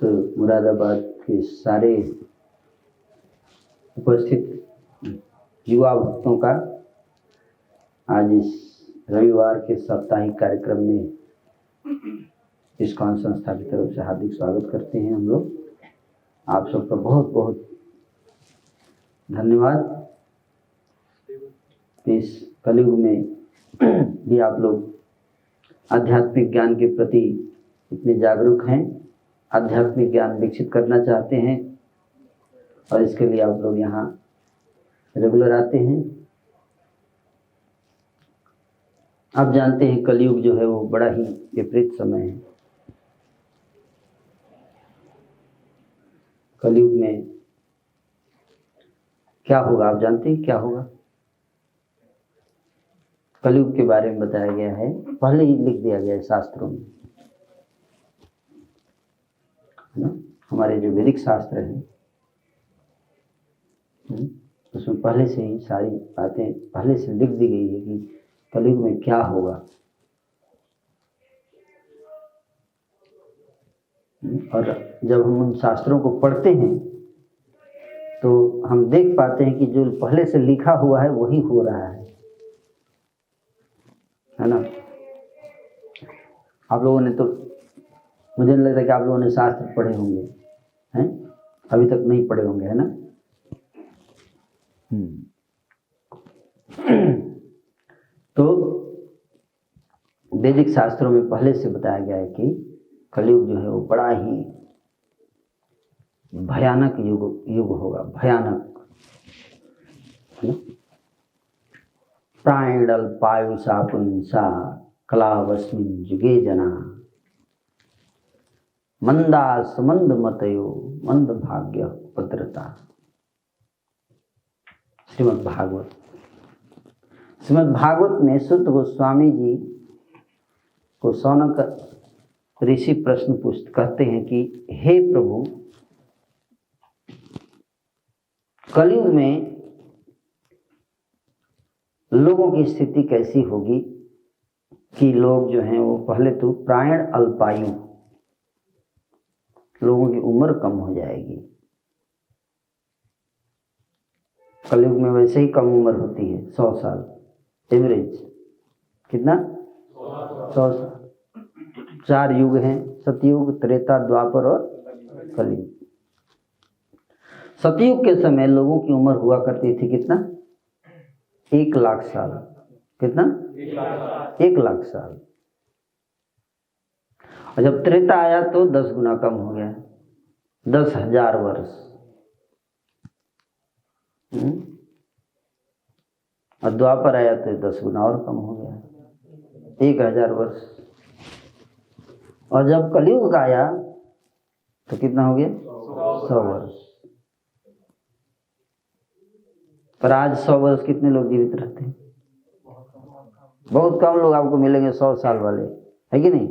तो मुरादाबाद के सारे उपस्थित युवा भक्तों का आज इस रविवार के साप्ताहिक कार्यक्रम में इस्कॉन संस्था की तरफ से हार्दिक स्वागत करते हैं। हम लोग आप सबका बहुत बहुत धन्यवाद। इस कलयुग में भी आप लोग आध्यात्मिक ज्ञान के प्रति इतने जागरूक हैं, आध्यात्मिक ज्ञान विकसित करना चाहते हैं और इसके लिए आप लोग यहाँ रेगुलर आते हैं। आप जानते हैं कलयुग जो है वो बड़ा ही विपरीत समय है। कलयुग में क्या होगा आप जानते हैं? क्या होगा? कलयुग के बारे में बताया गया है, पहले ही लिख दिया गया है शास्त्रों में, है ना। हमारे जो वैदिक शास्त्र हैं उसमें पहले से ही सारी बातें पहले से लिख दी गई है कि कलयुग में क्या होगा। और जब हम उन शास्त्रों को पढ़ते हैं तो हम देख पाते हैं कि जो पहले से लिखा हुआ है वही हो रहा है ना। आप लोगों ने तो, मुझे नहीं लगता कि आप लोगों ने शास्त्र पढ़े होंगे, हैं? अभी तक नहीं पढ़े होंगे, है ना। तो वैदिक शास्त्रों में पहले से बताया गया है कि कलयुग जो है वो बड़ा ही भयानक युग होगा, भयानक, है ना। प्राणल्पायुषा पुंसा कलावस्मिन् युगे जना मंदास मंद मतयो मंद भाग्य भद्रता। श्रीमद् भागवत में सुत गोस्वामी जी को सौनक ऋषि प्रश्न कहते हैं कि हे प्रभु, कलयुग में लोगों की स्थिति कैसी होगी कि लोग जो हैं वो पहले तो प्राण अल्पायु, लोगों की उम्र कम हो जाएगी। कलयुग में वैसे ही कम उम्र होती है, 100 साल एवरेज। कितना? 100 साल। 4 युग हैं, सतयुग, त्रेता, द्वापर और कलयुग। सतयुग के समय लोगों की उम्र हुआ करती थी कितना? 1 लाख साल। कितना? 1 लाख साल। और जब त्रेता आया तो 10 गुना कम हो गया, 10,000 वर्ष। और द्वापर आया तो 10 गुना और कम हो गया, 1000 वर्ष। और जब कलयुग आया तो कितना हो गया? 100 वर्ष। पर आज 100 वर्ष कितने लोग जीवित रहते हैं? बहुत कम लोग आपको मिलेंगे 100 साल वाले, है कि नहीं।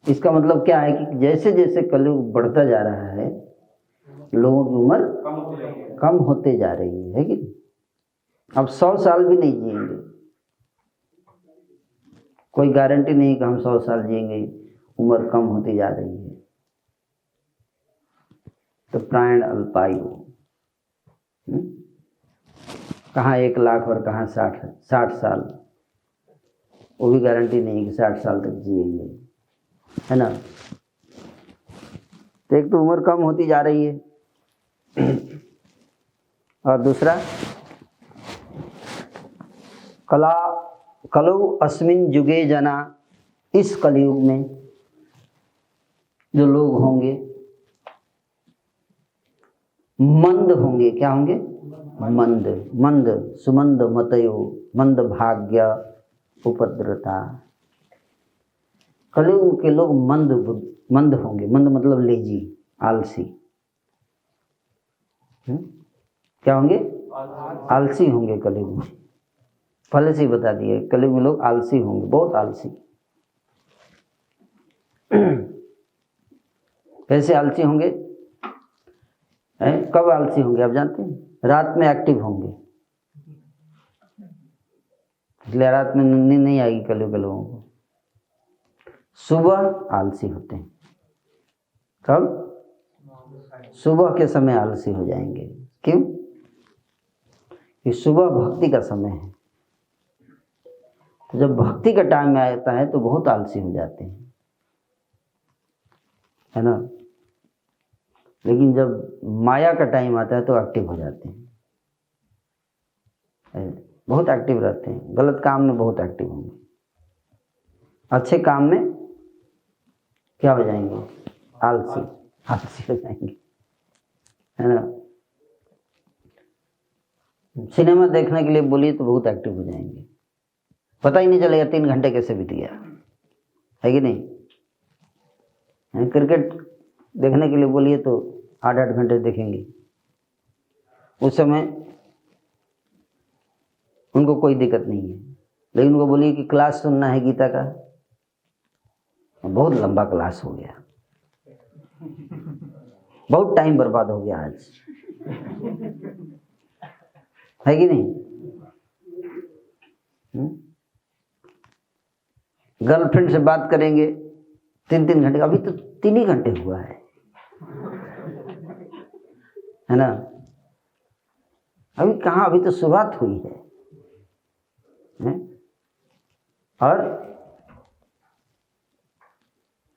इसका मतलब क्या है कि जैसे जैसे कलयुग बढ़ता जा रहा है लोगों की उम्र कम होते जा रही है कि नहीं। अब 100 साल भी नहीं जिएंगे, कोई गारंटी नहीं कि हम 100 साल जिएंगे, उम्र कम होती जा रही है। तो प्राण अल्पायु, कहाँ 1 लाख और कहाँ 60 साल, वो भी गारंटी नहीं कि 60 साल तक जिएंगे, है ना। तो एक तो उम्र कम होती जा रही है और दूसरा कलौ अस्मिन् युगे जना, इस कलयुग में जो लोग होंगे मंद होंगे। क्या होंगे? मंद। मंद, सुमंद मतयो मंद भाग्य उपद्रता। कलयुग के लोग मंद होंगे। मंद मतलब लेजी, आलसी। क्या होंगे? आलसी होंगे कलयुग में। पहले से ही बता दिए, कलयुग में लोग आलसी होंगे, बहुत आलसी। कैसे आलसी होंगे? कब आलसी होंगे आप जानते हैं? रात में एक्टिव होंगे, इसलिए रात में नींद नहीं आएगी कलयुग के लोगों को। सुबह आलसी होते हैं, कब? सुबह के समय आलसी हो जाएंगे। क्यों? कि सुबह भक्ति का समय है, तो जब भक्ति का टाइम आता है तो बहुत आलसी हो जाते हैं, है ना। लेकिन जब माया का टाइम आता है तो एक्टिव हो जाते हैं, बहुत एक्टिव रहते हैं। गलत काम में बहुत एक्टिव होंगे, अच्छे काम में क्या हो जाएंगे? आलसी हो जाएंगे, है ना। सिनेमा देखने के लिए बोलिए तो बहुत एक्टिव हो जाएंगे, पता ही नहीं चलेगा 3 घंटे कैसे बीत गया, है कि नहीं। क्रिकेट देखने के लिए बोलिए तो 8-8 घंटे देखेंगे, उस समय उनको कोई दिक्कत नहीं है। लेकिन उनको बोलिए कि क्लास सुनना है गीता का, बहुत लंबा क्लास हो गया, बहुत टाइम बर्बाद हो गया आज, है कि नहीं। गर्लफ्रेंड से बात करेंगे 3-3 घंटे, अभी तो 3 ही घंटे हुआ है ना। अभी कहाँ, अभी तो शुरुआत हुई है। और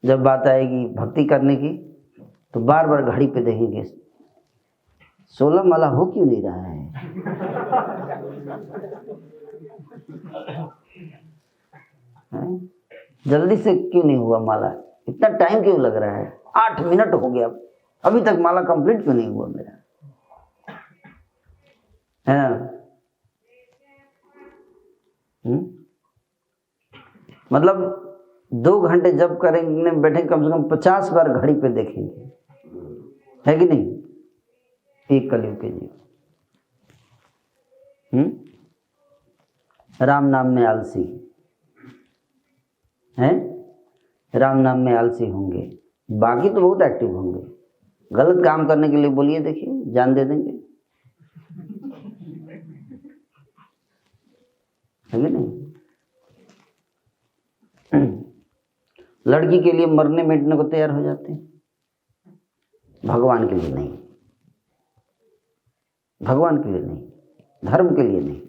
जब बात आएगी भक्ति करने की तो बार बार घड़ी पे देखेंगे 16 माला हो क्यों नहीं रहा है, जल्दी से क्यों नहीं हुआ माला, इतना टाइम क्यों लग रहा है, 8 मिनट हो गया अभी तक माला कंप्लीट क्यों नहीं हुआ मेरा, है ना। मतलब 2 घंटे जब करेंगे बैठे कम से कम 50 बार घड़ी पे देखेंगे, है कि नहीं। एक कलयुग के जीव राम नाम में आलसी हैं, राम नाम में आलसी होंगे, बाकी तो बहुत एक्टिव होंगे। गलत काम करने के लिए बोलिए, देखिए जान दे देंगे, है कि नहीं। लड़की के लिए मरने मिटने को तैयार हो जाते हैं, भगवान के लिए नहीं, भगवान के लिए नहीं, धर्म के लिए नहीं,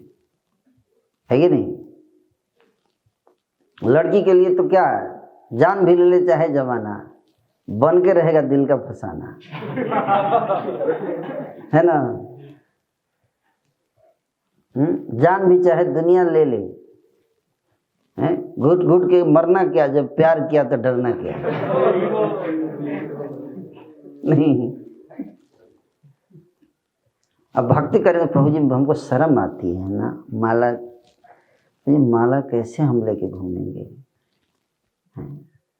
है कि नहीं। लड़की के लिए तो क्या है, जान भी ले ले चाहे जमाना, बन के रहेगा दिल का फसाना, है ना। जान भी चाहे दुनिया ले ले, घुट घुट के मरना क्या, जब प्यार किया तो डरना क्या, नहीं। अब भक्ति करेंगे, प्रभु जी हमको शर्म आती है ना, माला, ये माला कैसे हम लेके घूमेंगे,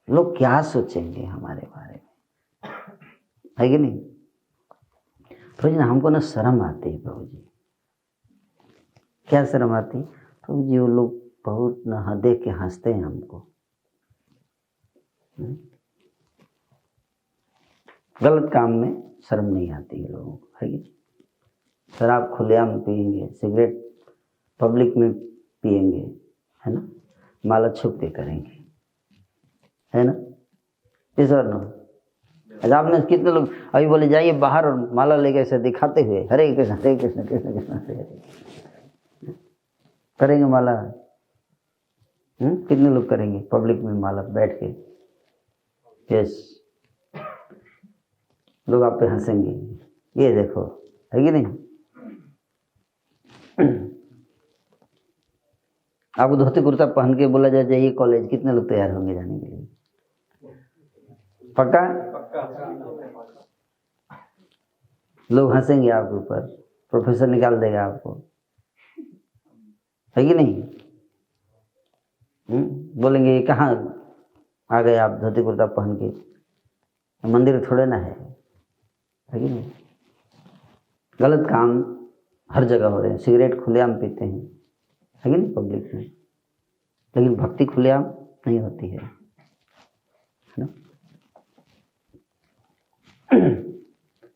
लोग क्या सोचेंगे हमारे बारे में, है कि नहीं। प्रभु जी हमको ना शर्म आती है, प्रभु जी क्या शर्म आती है प्रभु जी, वो लोग बहुत ना देख के हंसते हैं हमको, गलत काम में शर्म नहीं आती है लोगों को, है कि। शराब खुलेआम पिएंगे, सिगरेट पब्लिक में पिएंगे, है ना, माला छुप के करेंगे, है ना। इस और नो आप में कितने लोग अभी बोले जाइए बाहर और माला लेके ऐसे दिखाते हुए हरे कृष्ण हरे कृष्ण कृष्ण कृष्ण करेंगे माला, कितने लोग करेंगे पब्लिक में माला बैठ के, यस, लोग आप पे हंसेंगे, ये देखो, है कि नहीं। आपको धोती कुर्ता पहन के बोला जाए जाइए कॉलेज, कितने लोग तैयार होंगे जाने के लिए, पक्का। लोग हंसेंगे आपके ऊपर, प्रोफेसर निकाल देगा आपको, है कि नहीं। बोलेंगे कहाँ आ गए आप धोती कुर्ता पहन के, मंदिर थोड़े ना है कि नहीं। गलत काम हर जगह हो रहे हैं, सिगरेट खुलेआम पीते हैं, है कि नहीं पब्लिक में, लेकिन भक्ति खुलेआम नहीं होती है ना।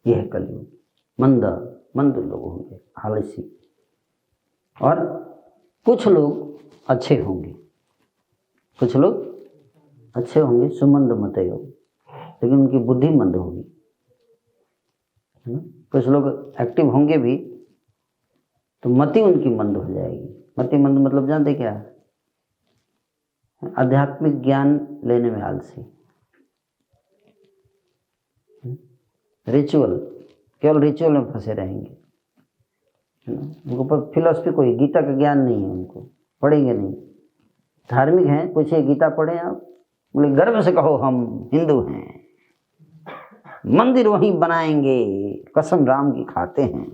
यह है कलयुग, मंद लोग होंगे, आलसी, और कुछ लोग अच्छे होंगे, कुछ लोग अच्छे होंगे, सुमंद मतयो, लेकिन उनकी बुद्धि मंद होगी, है ना। कुछ लोग एक्टिव होंगे भी तो मति उनकी मंद हो जाएगी। मति मंद मतलब जानते क्या, आध्यात्मिक ज्ञान लेने में आलसी, रिचुअल, केवल रिचुअल में फंसे रहेंगे, है ना। उनको पर फिलॉसफी कोई, गीता का ज्ञान नहीं है, उनको पढ़ेंगे नहीं। धार्मिक हैं, पूछिए गीता पढ़े आप, बोले गर्व से कहो हम हिंदू हैं, मंदिर वहीं बनाएंगे, कसम राम की खाते हैं,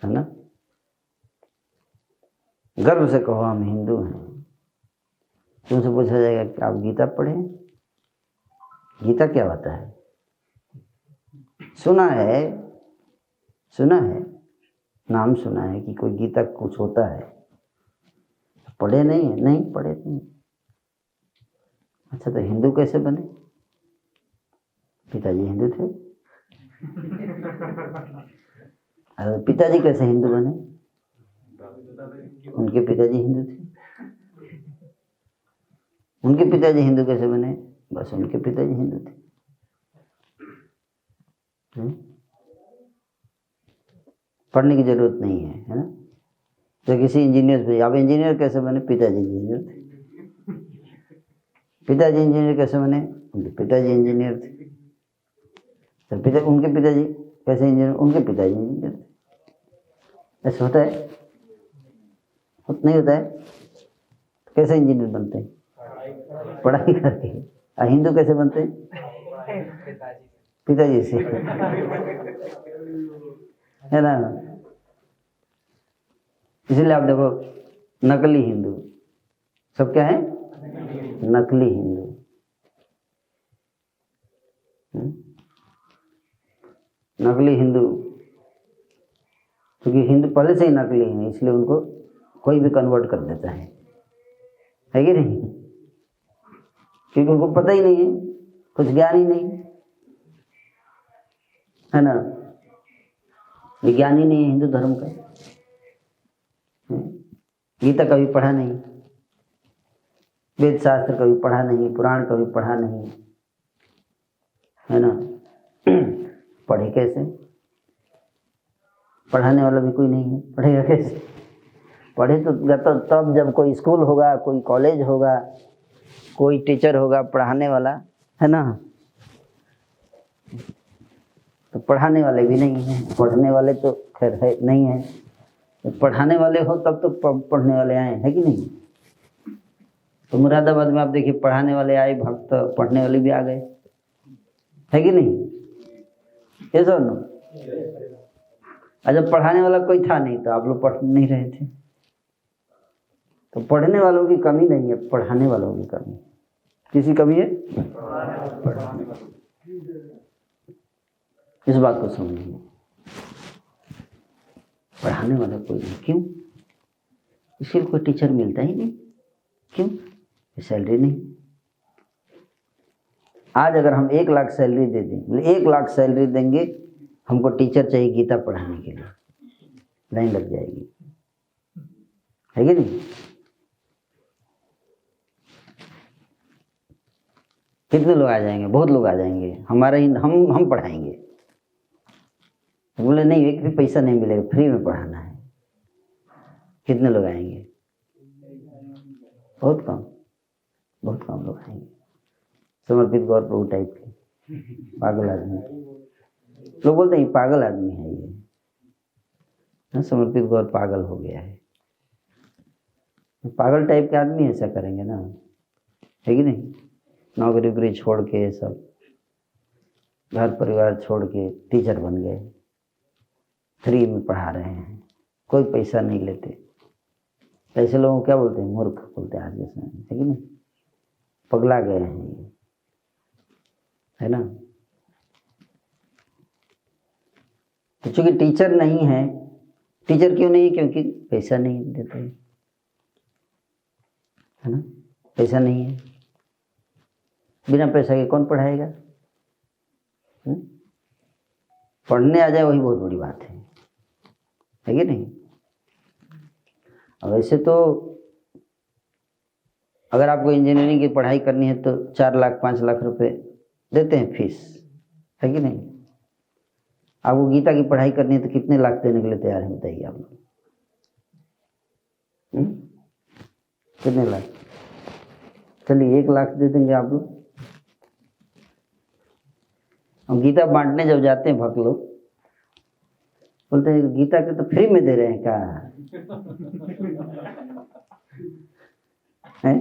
है ना। गर्व से कहो हम हिंदू हैं। तुमसे पूछा जाएगा कि आप गीता पढ़े, गीता क्या होता है? सुना है, नाम सुना है कि कोई गीता कुछ होता है, पढ़े नहीं है? नहीं पढ़े नहीं। अच्छा, तो हिंदू कैसे बने? पिताजी हिंदू थे। अरे पिताजी कैसे हिंदू बने? उनके पिताजी हिंदू थे। उनके पिताजी हिंदू कैसे बने? बस उनके पिताजी हिंदू थे। पढ़ने की जरूरत नहीं है ना। तो किसी इंजीनियर से, आप इंजीनियर कैसे बने? पिताजी इंजीनियर थे। पिताजी इंजीनियर कैसे बने? उनके पिताजी इंजीनियर थे। तो उनके पिताजी कैसे इंजीनियर? उनके पिताजी इंजीनियर थे। ऐसा होता है? नहीं होता है। कैसे इंजीनियर बनते हैं? पढ़ाई करके। हिंदू कैसे बनते हैं? पिताजी से, है ना। इसलिए आप देखो, नकली हिंदू सब क्या है? नकली हिंदू। नकली हिंदू, क्योंकि हिंदू पहले से ही नकली है, इसलिए उनको कोई भी कन्वर्ट कर देता है कि नहीं? क्योंकि उनको पता ही नहीं है, कुछ ज्ञान ही नहीं, है ना। विज्ञान ही नहीं है हिंदू धर्म का। गीता कभी पढ़ा नहीं, वेद शास्त्र कभी पढ़ा नहीं, पुराण कभी पढ़ा नहीं, है ना। पढ़े कैसे? पढ़ाने वाला भी कोई नहीं है, पढ़ेगा कैसे? पढ़े तो तब जब कोई स्कूल होगा, कोई कॉलेज होगा, कोई टीचर होगा पढ़ाने वाला, है ना। तो पढ़ाने वाले भी नहीं हैं, पढ़ने वाले तो खैर है नहीं है। तो पढ़ाने वाले हो तब तो पढ़ने वाले आए, है कि नहीं। तो मुरादाबाद में आप देखिए, पढ़ाने वाले आए भक्त, पढ़ने वाले भी आ गए, है कि नहीं। ये सब ना, जब पढ़ाने वाला कोई था नहीं तो आप लोग पढ़ नहीं रहे थे। तो पढ़ने वालों की कमी नहीं है, पढ़ाने वालों की कमी। किसी कमी है? पढ़ाने वालों। इस बात को समझिए, पढ़ाने वाला कोई नहीं। क्यों? इसलिए कोई टीचर मिलता ही नहीं। क्यों? सैलरी नहीं। आज अगर हम 1 लाख सैलरी दे दें, 1 लाख सैलरी देंगे, हमको टीचर चाहिए गीता पढ़ाने के लिए, लाइन लग जाएगी, है कि नहीं। कितने लोग आ जाएंगे? बहुत लोग आ जाएंगे। हमारा ही हम पढ़ाएंगे। बोले नहीं, एक भी पैसा नहीं मिलेगा, फ्री में पढ़ाना है। कितने लोग आएंगे? बहुत कम लोग आएंगे। समर्पित गौर प्रभु टाइप के पागल आदमी, लोग बोलते हैं पागल आदमी है ये, समर्पित गौर पागल हो गया है। पागल टाइप के आदमी ऐसा करेंगे ना, है कि नहीं। नौकरी वोकरी छोड़ के, सब घर परिवार छोड़ के टीचर बन गए, फ्री में पढ़ा रहे हैं, कोई पैसा नहीं लेते। ऐसे लोगों को क्या बोलते हैं? मूर्ख बोलते हैं आज के समय में, है कि नहीं। पगला गए हैं ये, है ना। तो चूंकि टीचर नहीं है, टीचर क्यों नहीं है? क्योंकि पैसा नहीं देते, है ना। पैसा नहीं है, बिना पैसा के कौन पढ़ाएगा? पढ़ने आ जाए वही बहुत बड़ी बात है कि नहीं। अब वैसे तो अगर आपको इंजीनियरिंग की पढ़ाई करनी है तो 4 लाख 5 लाख रुपए देते हैं फीस, है कि नहीं? आपको गीता की पढ़ाई करनी है तो कितने लाख देने के लिए तैयार हैं बताइए आप लोग? कितने लाख? चलिए 1 लाख दे देंगे आप लोग। हम गीता बांटने जब जाते हैं भक्त लोग बोलते हैं गीता के तो फ्री में दे रहे हैं क्या है?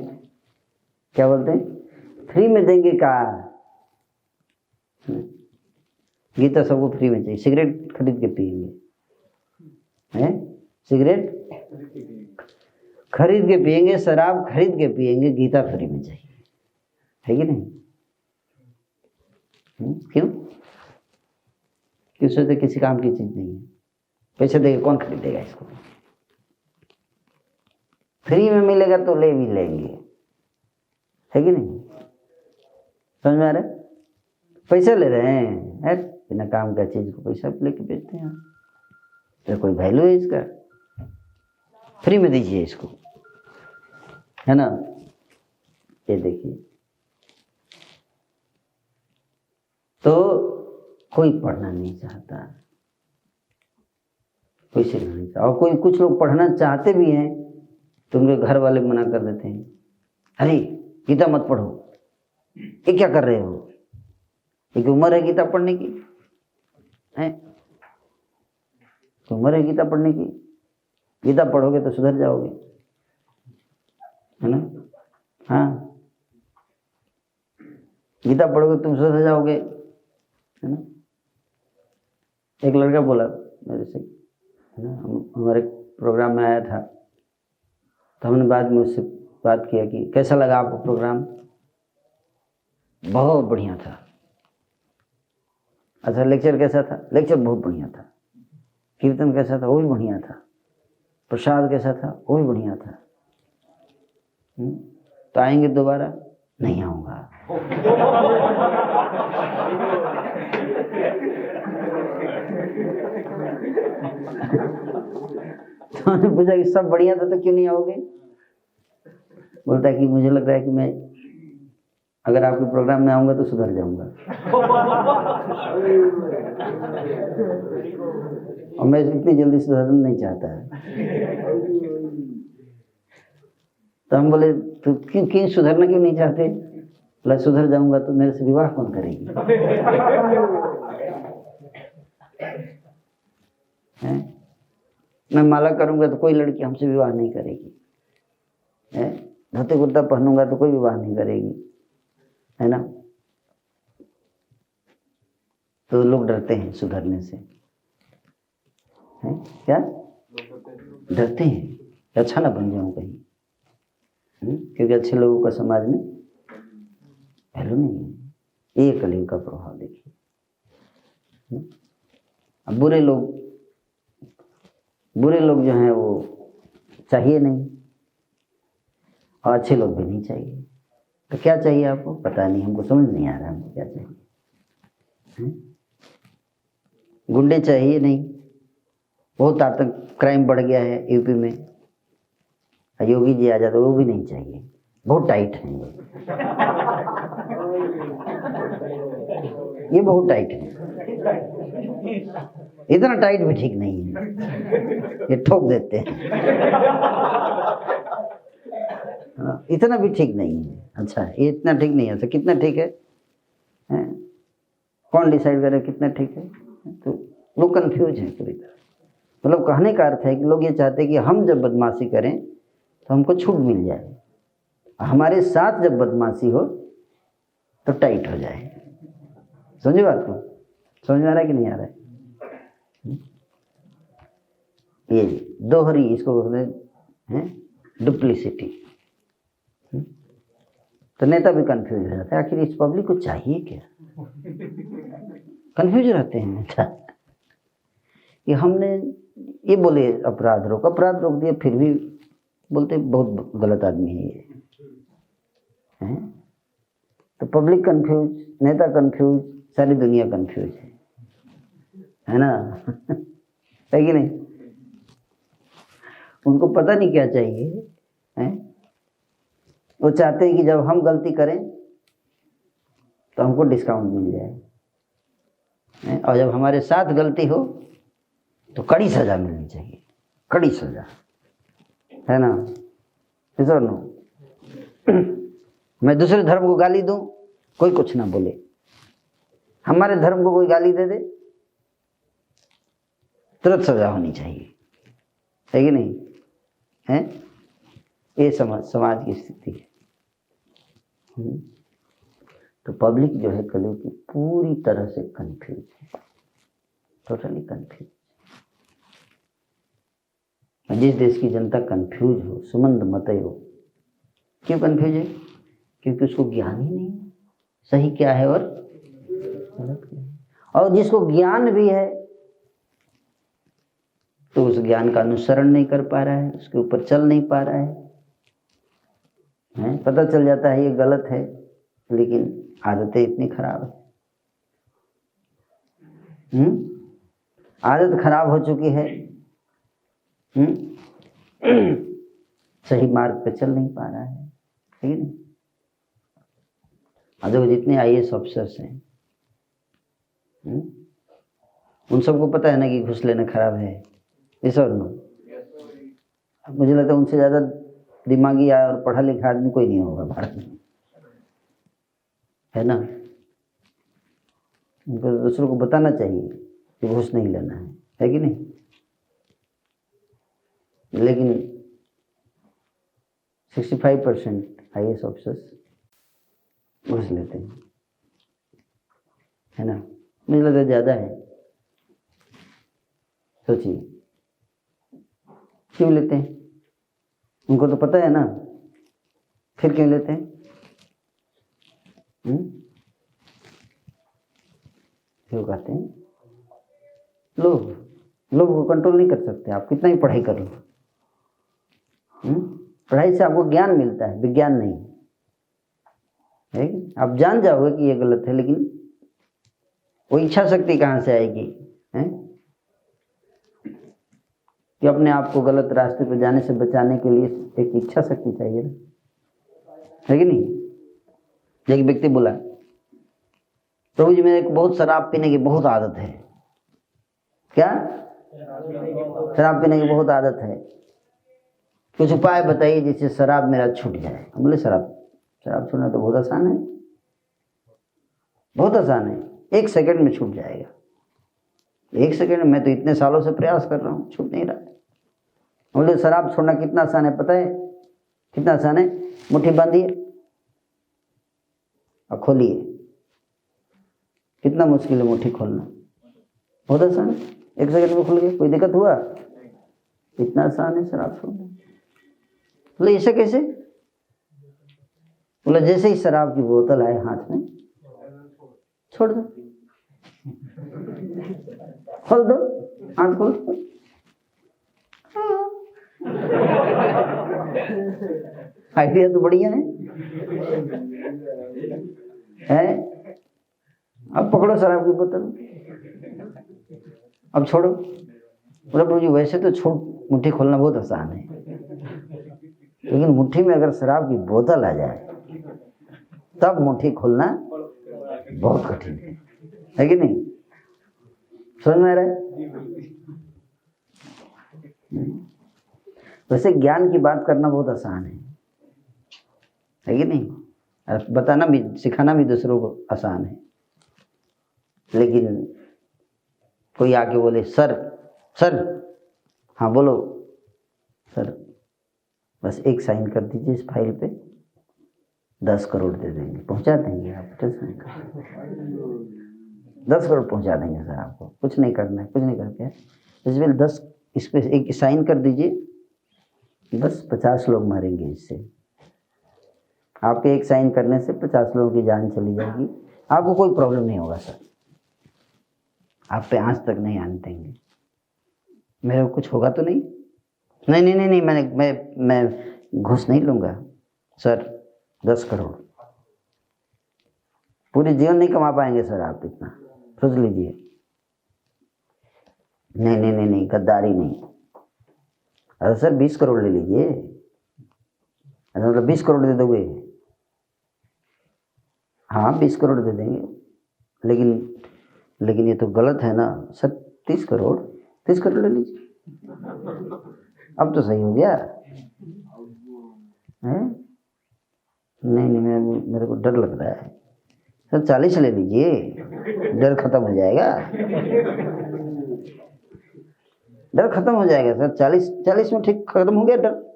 क्या बोलते हैं? फ्री में देंगे का? गीता सबको फ्री में चाहिए। सिगरेट खरीद के पिएंगे, हैं? सिगरेट खरीद के पिएंगे, शराब खरीद के पिएंगे, गीता फ्री में चाहिए, है कि नहीं? क्यों? क्यों सोचते किसी काम की चीज नहीं है, पैसे देके कौन खरीदेगा इसको? फ्री में मिलेगा तो ले भी लेंगे, है कि नहीं? समझ में आ रहा है? पैसा ले रहे हैं, बिना काम का चीज को पैसा लेके बेचते हैं, तो कोई वैल्यू है इसका? फ्री में दीजिए इसको, है ना? ये देखिए, तो कोई पढ़ना नहीं चाहता, कोई सीखना नहीं चाहता, और कोई कुछ लोग पढ़ना चाहते भी हैं तो उनके घर वाले मना कर देते हैं, अरे गीता मत पढ़ो, ये क्या कर रहे हो? एक उम्र है गीता पढ़ने की, है? उम्र है गीता पढ़ने की, गीता पढ़ोगे तो सुधर जाओगे, है ना? हाँ, गीता पढ़ोगे तुम सुधर जाओगे, है ना? एक लड़का बोला मेरे से, है ना, हमारे प्रोग्राम में आया था, तो हमने बाद में उससे बात किया कि कैसा लगा आपको प्रोग्राम? बहुत बढ़िया था। अच्छा, लेक्चर कैसा था? लेक्चर बहुत बढ़िया था। कीर्तन कैसा था? वो भी बढ़िया था। प्रसाद कैसा था? वो भी बढ़िया था। तो आएंगे दोबारा? नहीं आऊंगा। तो हमने पूछा कि सब बढ़िया था तो क्यों नहीं आओगे? बोलता है कि मुझे लग रहा है कि मैं अगर आपके प्रोग्राम में आऊंगा तो सुधर जाऊंगा, और मैं इतनी जल्दी सुधरना नहीं चाहता है। तो हम बोले तो क्यों सुधरना क्यों नहीं चाहते? बोला सुधर जाऊंगा तो मेरे से विवाह कौन करेगी? है? मैं माला करूंगा तो कोई लड़की हमसे विवाह नहीं करेगी, है? धोती कुर्ता पहनूंगा तो कोई विवाह नहीं करेगी, है ना? तो लोग डरते हैं सुधरने से, है? क्या डरते हैं? अच्छा ना बन जाऊं कहीं, क्योंकि अच्छे लोगों का समाज में वैल्यू नहीं है। ये कलयुग का प्रभाव देखिए। अब बुरे लोग जो हैं वो चाहिए नहीं, और अच्छे लोग भी नहीं चाहिए। तो क्या चाहिए आपको? पता नहीं, हमको समझ नहीं आ रहा हमको क्या चाहिए। गुंडे चाहिए नहीं, बहुत आतंक क्राइम बढ़ गया है यूपी में। योगी जी आ जाते वो भी नहीं चाहिए, बहुत टाइट है ये बहुत टाइट है। इतना टाइट भी ठीक नहीं है, ये ठोक देते हैं। इतना भी ठीक नहीं है। अच्छा, ये इतना ठीक नहीं है, तो कितना ठीक है? कौन डिसाइड करे कितना ठीक है? तो लोग कंफ्यूज हैं पूरी तरह। मतलब कहने का अर्थ है कि लोग ये चाहते हैं कि हम जब बदमाशी करें तो हमको छूट मिल जाए, हमारे साथ जब बदमाशी हो तो टाइट हो जाए। समझे बात को? समझ में आ रहा है कि नहीं आ रहा है? ये दोहरी, इसको कहते हैं डुप्लिसिटी। तो नेता भी कंफ्यूज हो जाता है, आखिर इस पब्लिक को चाहिए क्या? कंफ्यूज रहते हैं नेता कि हमने ये बोले अपराध रोक दिया, फिर भी बोलते बहुत गलत आदमी है ये, है? तो पब्लिक कंफ्यूज, नेता कंफ्यूज, सारी दुनिया कंफ्यूज है ना? है कि नहीं? उनको पता नहीं क्या चाहिए, है? वो चाहते हैं कि जब हम गलती करें तो हमको डिस्काउंट मिल जाए, और जब हमारे साथ गलती हो तो कड़ी सजा मिलनी चाहिए, कड़ी सजा, है ना? इस और नो मैं दूसरे धर्म को गाली दूं, कोई कुछ ना बोले, हमारे धर्म को कोई गाली दे दे तुरंत सजा होनी चाहिए, है कि नहीं? है ये समाज की स्थिति है। तो पब्लिक जो है कलयुग की पूरी तरह से कंफ्यूज है, टोटली कंफ्यूज। जिस देश की जनता कंफ्यूज हो, सुमंद मतय हो, क्यों कंफ्यूज है? क्योंकि उसको ज्ञान ही नहीं है सही क्या है और गलत क्या है। और जिसको ज्ञान भी है तो उस ज्ञान का अनुसरण नहीं कर पा रहा है, उसके ऊपर चल नहीं पा रहा है। पता चल जाता है ये गलत है, लेकिन आदतें इतनी खराब है, आदत खराब हो चुकी है, सही मार्ग पे चल नहीं पा रहा है, ठीक है? आज देखो जितने IAS ऑफिसर्स हैं, उन सबको पता है ना कि घूस लेना खराब है, इस और नो। मुझे लगता है उनसे ज्यादा दिमागी और पढ़ा लिखा आदमी कोई नहीं होगा भारत में, है ना? उनको दूसरों को बताना चाहिए कि घूस नहीं लेना है कि नहीं? लेकिन 65% IAS ऑफिसर्स घूस लेते हैं, है ना? मुझे लगता है ज्यादा है। सोचिए क्यों लेते हैं? उनको तो पता है ना, फिर क्यों लेते हैं? क्यों कहते हैं? लोग को कंट्रोल नहीं कर सकते आप, कितना ही पढ़ाई कर लो। पढ़ाई से आपको ज्ञान मिलता है, विज्ञान नहीं है। आप जान जाओगे कि ये गलत है, लेकिन वो इच्छा शक्ति कहाँ से आएगी, है? कि अपने आप को गलत रास्ते पर जाने से बचाने के लिए एक इच्छा शक्ति चाहिए ना, है कि नहीं? एक व्यक्ति बोला, प्रभु जी मेरे को बहुत शराब पीने की बहुत आदत है। क्या? शराब पीने की बहुत आदत है, कुछ उपाय बताइए जिससे शराब मेरा छूट जाए। हम बोले शराब छोड़ना तो बहुत आसान है, बहुत आसान है, 1 सेकंड में छूट जाएगा। 1 सेकंड में? मैं तो इतने सालों से प्रयास कर रहा हूँ, छूट नहीं रहा है। बोले शराब छोड़ना कितना आसान है पता है? कितना आसान है? मुट्ठी बांधिए और खोलिए। कितना मुश्किल है मुट्ठी खोलना? बहुत आसान है, 1 सेकंड में खुल गया। कोई दिक्कत हुआ? इतना आसान है शराब छोड़ना। बोले ऐसा कैसे? बोले जैसे ही शराब की बोतल आए हाथ में, छोड़ दो, खोल दो, हाथ खोल दो। आइडिया तो बढ़िया है? अब पकड़ो शराब की बोतल, अब छोड़ो। बोले प्रभु जी वैसे तो मुट्ठी खोलना बहुत आसान है, लेकिन मुट्ठी में अगर शराब की बोतल आ जाए तब मुट्ठी खोलना बहुत कठिन है कि नहीं? समझ में आ रहा है? वैसे ज्ञान की बात करना बहुत आसान है कि नहीं? बताना भी, सिखाना भी दूसरों को आसान है, लेकिन कोई आके बोले सर हाँ बोलो सर, बस एक साइन कर दीजिए इस फाइल पे, 10 करोड़ दे देंगे, पहुंचा देंगे आप, 10 करोड़ पहुंचा देंगे सर आपको, कुछ नहीं करना है, कुछ नहीं करके इसमें 10 इस पे एक साइन कर दीजिए, बस 50 लोग मरेंगे इससे। आपके एक साइन करने से 50 लोगों की जान चली जाएगी, आपको कोई प्रॉब्लम नहीं होगा सर, आप पे आंच तक नहीं आने देंगे, मेरे को कुछ होगा तो नहीं? नहीं, मैं घूस नहीं लूंगा सर, 10 करोड़ पूरे जीवन नहीं कमा पाएंगे सर आप इतना, सोच लीजिए। नहीं, गद्दारी नहीं। अरे सर 20 करोड़ ले लीजिए, अच्छा मतलब 20 करोड़ दे दोगे? हाँ 20 करोड़ दे देंगे, लेकिन ये तो गलत है ना सर। 30 करोड़, 30 करोड़ ले लीजिए। अब तो सही हो गया है? नहीं, मेरे को डर लग रहा है सर। 40 ले लीजिए, डर खत्म हो जाएगा। डर खत्म हो जाएगा सर। 40 में ठीक खत्म हो गया डर।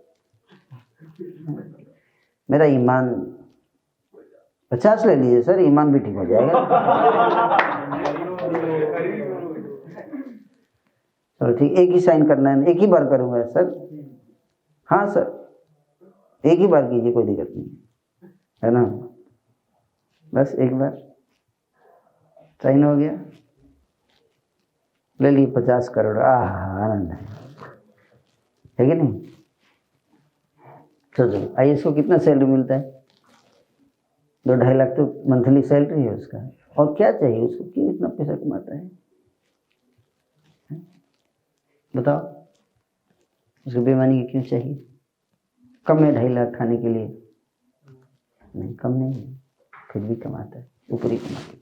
मेरा ईमान 50 ले लीजिए सर, ईमान भी ठीक हो जाएगा। चलो ठीक, एक ही साइन करना है, एक ही बार करूंगा सर। हाँ सर, एक ही बार कीजिए, कोई दिक्कत नहीं है ना। बस एक बार साइन हो गया, ले ली 50 करोड़। आनंद है कि नहीं? चलो आइए, इसको कितना सैलरी मिलता है? 2-2.5 लाख तो मंथली सैलरी है उसका। और क्या चाहिए उसको? क्यों इतना पैसा कमाता है? बताओ, उसको बेईमानी की क्यों चाहिए? कम है 2.5 लाख खाने के लिए? नहीं, कम नहीं है, फिर भी कमाता है, ऊपरी कमाता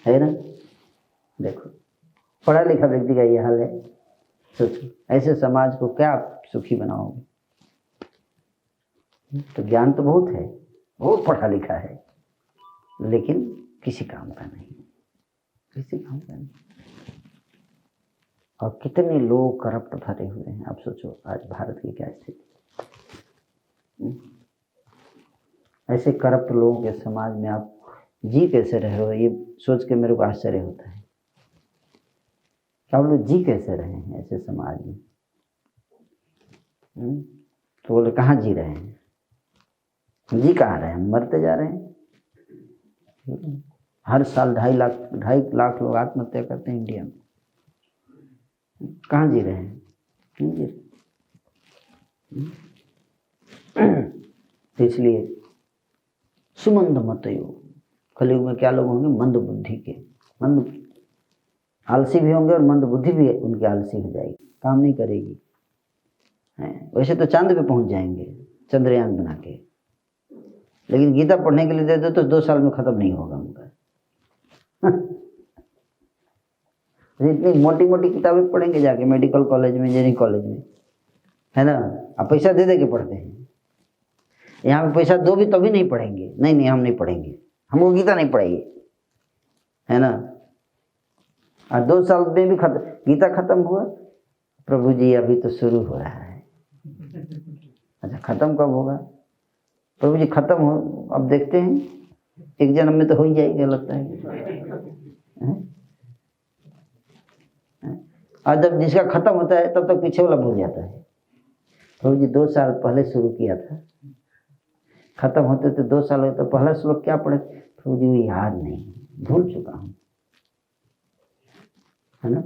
है ना। देखो, पढ़ा लिखा व्यक्ति का ये हाल है। सोचो, ऐसे समाज को क्या आप सुखी बनाओगे? तो ज्ञान तो बहुत है, बहुत पढ़ा लिखा है, लेकिन किसी काम का नहीं, किसी काम का नहीं। और कितने लोग करप्ट भरे हुए हैं। आप सोचो आज भारत की क्या स्थिति। ऐसे करप्ट लोगों के समाज में आप जी कैसे रहे हो? ये सोच के मेरे को आश्चर्य होता है कि आप लोग जी कैसे रहे हैं ऐसे समाज में। तो बोले कहाँ जी रहे हैं? जी कहाँ रहे हैं? हम मरते जा रहे हैं। हर साल 2.5 लाख लोग आत्महत्या करते हैं इंडिया में। कहाँ जी रहे हैं? नहीं जी रहे। तो इसलिए सुमंद मतयो, कलयुग में क्या लोग होंगे? मंद बुद्धि के, मंद आलसी भी होंगे, और मंद बुद्धि भी उनकी आलसी हो जाएगी, काम नहीं करेगी। वैसे तो चांद पे पहुंच जाएंगे चंद्रयान बना के, लेकिन गीता पढ़ने के लिए दे दो तो 2 साल में खत्म नहीं होगा उनका। इतनी मोटी मोटी किताबें पढ़ेंगे जाके मेडिकल कॉलेज में, इंजीनियरिंग कॉलेज में, है ना। अब पैसा दे दे के पढ़ते हैं। यहाँ पे पैसा दो भी तभी नहीं पढ़ेंगे। नहीं, हम नहीं पढ़ेंगे, हमको गीता नहीं पढ़ेगी, है ना। और 2 साल में भी गीता खत्म हुआ। प्रभु जी अभी तो शुरू हो रहा है। अच्छा, खत्म कब होगा? प्रभु जी खत्म हो, अब देखते हैं, एक जन्म में तो हो ही जाएगा लगता है। और जब जिसका खत्म होता है तब तक पीछे वाला भूल जाता है। प्रभु जी 2 साल पहले शुरू किया था, खत्म होते तो 2 साल हो, तो पहला श्लोक क्या पढ़े? प्रभु जी वो याद नहीं, भूल चुका हूँ, है ना।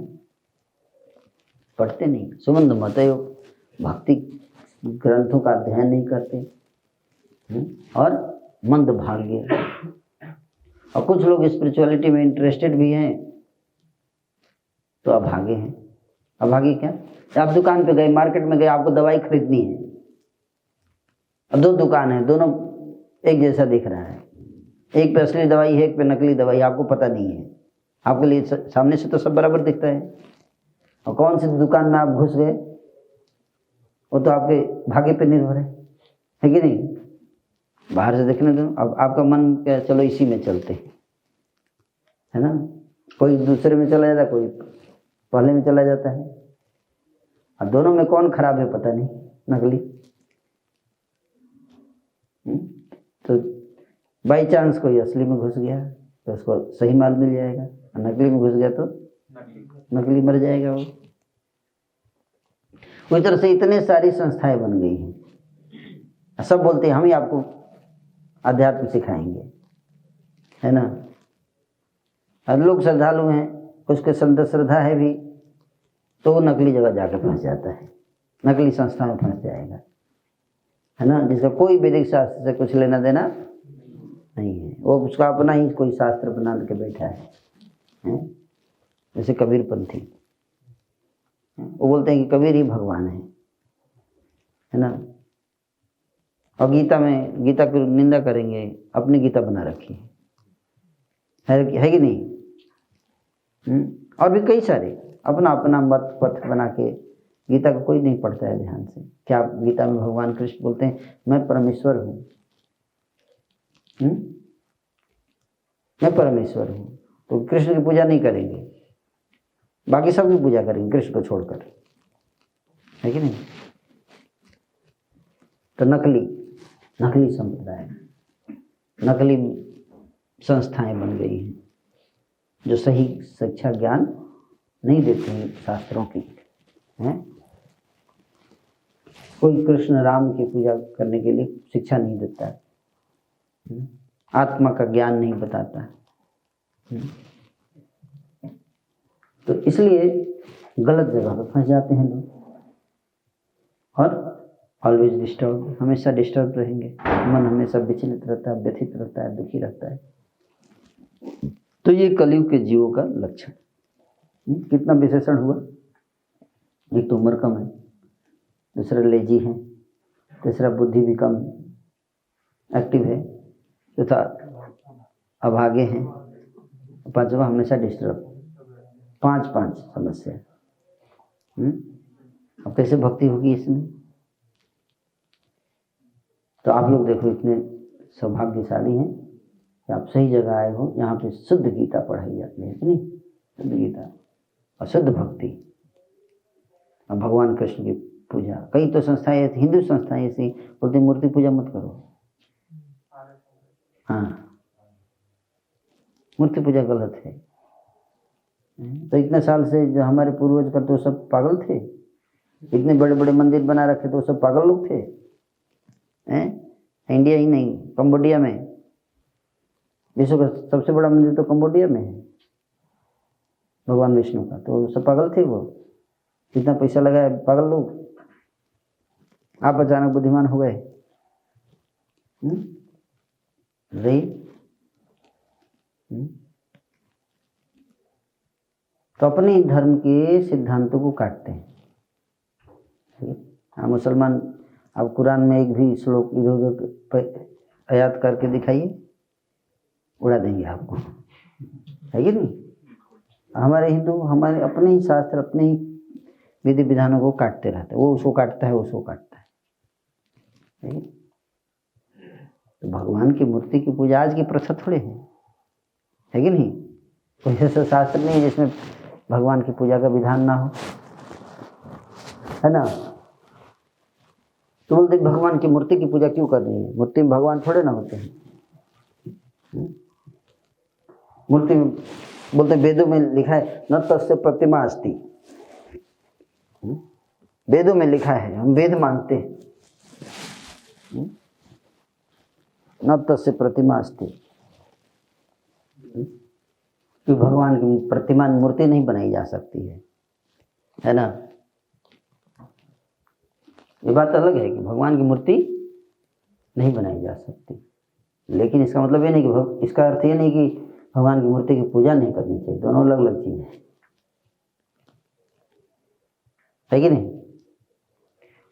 पढ़ते नहीं, सुमंद मतयो, भक्ति ग्रंथों का अध्ययन नहीं करते, और मंद भाग्य। और कुछ लोग स्पिरिचुअलिटी में इंटरेस्टेड भी हैं तो अभागे हैं। अभागे क्या? आप दुकान पे गए, मार्केट में गए, आपको दवाई खरीदनी है, अब 2 दुकान है, दोनों एक जैसा दिख रहा है, एक पे असली दवाई है, एक पे नकली दवाई, आपको पता नहीं है। आपके लिए सामने से तो सब बराबर दिखता है, और कौन सी दुकान में आप घुस गए वो तो आपके भाग्य पे निर्भर है कि नहीं। बाहर से देखने दो, अब आपका मन क्या, चलो इसी में चलते हैं, है ना। कोई दूसरे में चला जाता है, कोई पहले में चला जाता है, और दोनों में कौन खराब है पता नहीं, नकली। तो बाई चांस कोई असली में घुस गया तो उसको सही माल मिल जाएगा, और नकली में घुस गया तो नकली मर जाएगा वो। उस तरह से इतने सारी संस्थाएं बन गई हैं, सब बोलते हैं हम ही आपको अध्यात्म सिखाएंगे, है ना। हर लोग श्रद्धालु हैं, कुछ के अंदर श्रद्धा है भी, तो वो नकली जगह जाकर फंस जाता है, नकली संस्था में फंस जाएगा, है ना। जिसका कोई वैदिक शास्त्र से कुछ लेना देना नहीं है, वो उसका अपना ही कोई शास्त्र बना के बैठा है। जैसे कबीरपंथी, वो बोलते हैं कि कबीर ही भगवान है ना। और गीता की निंदा करेंगे, अपनी गीता बना रखी है कि नहीं? और भी कई सारे अपना अपना मत पथ बना के, गीता को कोई नहीं पढ़ता है ध्यान से। क्या गीता में भगवान कृष्ण बोलते हैं मैं परमेश्वर हूँ, मैं परमेश्वर हूँ, तो कृष्ण की पूजा नहीं करेंगे, बाकी सब की पूजा करेंगे कृष्ण को छोड़कर, है कि नहीं? तो नकली संप्रदाय, नकली संस्थाएं बन गई हैं जो सही शिक्षा ज्ञान नहीं देते हैं शास्त्रों की, हैं? कोई कृष्ण राम की पूजा करने के लिए शिक्षा नहीं देता है, आत्मा का ज्ञान नहीं बताता है। तो इसलिए गलत जगह पर फंस जाते हैं लोग, और ऑलवेज डिस्टर्ब, हमेशा डिस्टर्ब रहेंगे, मन हमेशा विचलित रहता है, व्यथित रहता है, दुखी रहता है। तो ये कलयुग के जीवों का लक्षण। कितना विशेषण हुआ? एक तो उम्र कम है, दूसरा लेजी है, तीसरा बुद्धि भी कम एक्टिव है, चौथा अभागे हैं, पांचवा हमेशा डिस्टर्ब। पांच समस्या। अब कैसे भक्ति होगी इसमें? तो आप लोग देखो इतने सौभाग्यशाली हैं कि आप सही जगह आए हो, यहाँ पे शुद्ध गीता पढ़ाई जाती है कि नहीं? शुद्ध गीता और शुद्ध भक्ति और भगवान कृष्ण की पूजा। कई तो संस्थाएं ऐसी, हिंदू संस्थाएं ऐसी बोलती मूर्ति पूजा मत करो। हाँ, मूर्ति पूजा गलत है। तो इतने साल से जो हमारे पूर्वज करते वो सब पागल थे, इतने बड़े बड़े मंदिर बना रखे तो वो सब पागल लोग थे, हैं? इंडिया ही नहीं, कंबोडिया में विश्व का सबसे बड़ा मंदिर तो कंबोडिया में है भगवान विष्णु का, तो सब पागल थे वो, कितना पैसा लगाया पागल लोग। आप अचानक बुद्धिमान हो गए, रही। तो अपने धर्म के सिद्धांतों को काटते हैं। हाँ, मुसलमान अब कुरान में एक भी श्लोक इधर उधर आयात करके दिखाइए, उड़ा देंगे आपको, है कि नहीं? हमारे हिंदू हमारे अपने ही शास्त्र, अपने ही विधि विधानों को काटते रहते हैं, वो उसको काटता है, वो उसको काटता है। तो भगवान की मूर्ति की पूजा आज की प्रथा थोड़े है कि नहीं? कोई ऐसा शास्त्र नहीं है जिसमें भगवान की पूजा का विधान ना हो, है ना? तो बोलते भगवान की मूर्ति की पूजा क्यों करनी है? मूर्ति में भगवान थोड़े ना होते हैं। मूर्ति में बोलते वेदों में लिखा है न तस्य प्रतिमा अस्ति, वेदों में लिखा है, हम वेद मानते हैं। न तस्य प्रतिमा अस्ति, कि भगवान की प्रतिमा मूर्ति नहीं बनाई जा सकती है ना? ये बात अलग है कि भगवान की मूर्ति नहीं बनाई जा सकती, लेकिन इसका मतलब ये नहीं कि इसका अर्थ ये नहीं कि भगवान की मूर्ति की पूजा नहीं करनी चाहिए। दोनों अलग अलग चीजें है कि नहीं?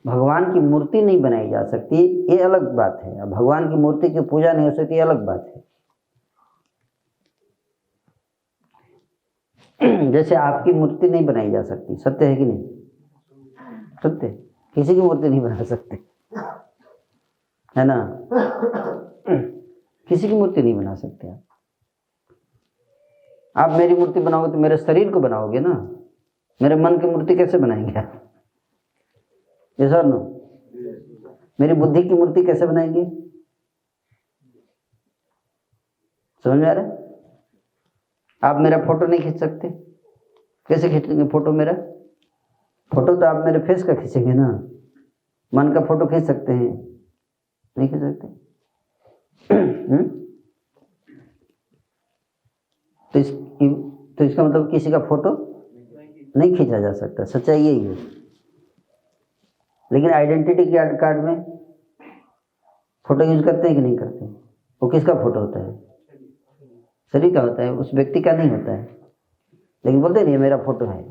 भगवान की मूर्ति नहीं बनाई जा सकती ये अलग बात है, और भगवान की मूर्ति की पूजा नहीं हो सकती ये अलग बात है। जैसे आपकी मूर्ति नहीं बनाई जा सकती, सत्य है कि नहीं? सत्य, किसी की मूर्ति नहीं बना सकते, है ना? किसी की मूर्ति नहीं बना सकते आप मेरी मूर्ति बनाओगे तो मेरे शरीर को बनाओगे ना, मेरे मन की मूर्ति कैसे बनाएंगे आप? ये सर नो, मेरी बुद्धि की मूर्ति कैसे बनाएंगे? समझ में आ रहा है? आप मेरा फोटो नहीं खींच सकते, कैसे खींचेंगे फोटो मेरा? फोटो तो आप मेरे फेस का खींचेंगे ना, मन का फोटो खींच सकते हैं? नहीं खींच सकते। तो इसका मतलब किसी का फोटो नहीं खींचा जा सकता, सच्चाई यही है। लेकिन आइडेंटिटी कार्ड में फोटो यूज करते हैं कि नहीं करते? वो किसका फोटो होता है? शरीर का होता है, उस व्यक्ति का नहीं होता है, लेकिन बोलते नहीं मेरा फोटो है।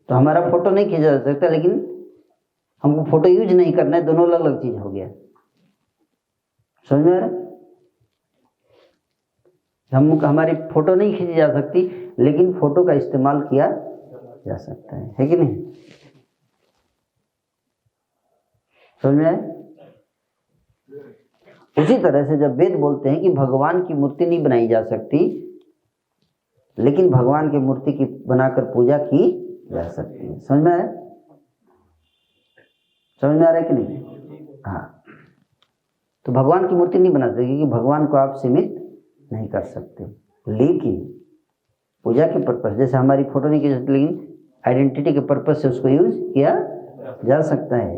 तो हमारा फोटो नहीं खींचा जा सकता, लेकिन हमको फोटो यूज नहीं करना है, दोनों अलग अलग चीज हो गया। समझ में आ रहा है? हमारी फोटो नहीं खींची जा सकती, लेकिन फोटो का इस्तेमाल किया जा सकता है कि नहीं? समझ में आए? उसी तरह से जब वेद बोलते हैं कि भगवान की मूर्ति नहीं बनाई जा सकती, लेकिन भगवान की मूर्ति की बनाकर पूजा की जा सकती है। समझ में आया? समझ में आ रहा है कि नहीं? हाँ, तो भगवान की मूर्ति नहीं बना सकते क्योंकि भगवान को आप सीमित नहीं कर सकते, लेकिन पूजा के पर्पस, जैसे हमारी फोटो नहीं की जा सकती लेकिन आइडेंटिटी के पर्पस से उसको यूज किया जा सकता है,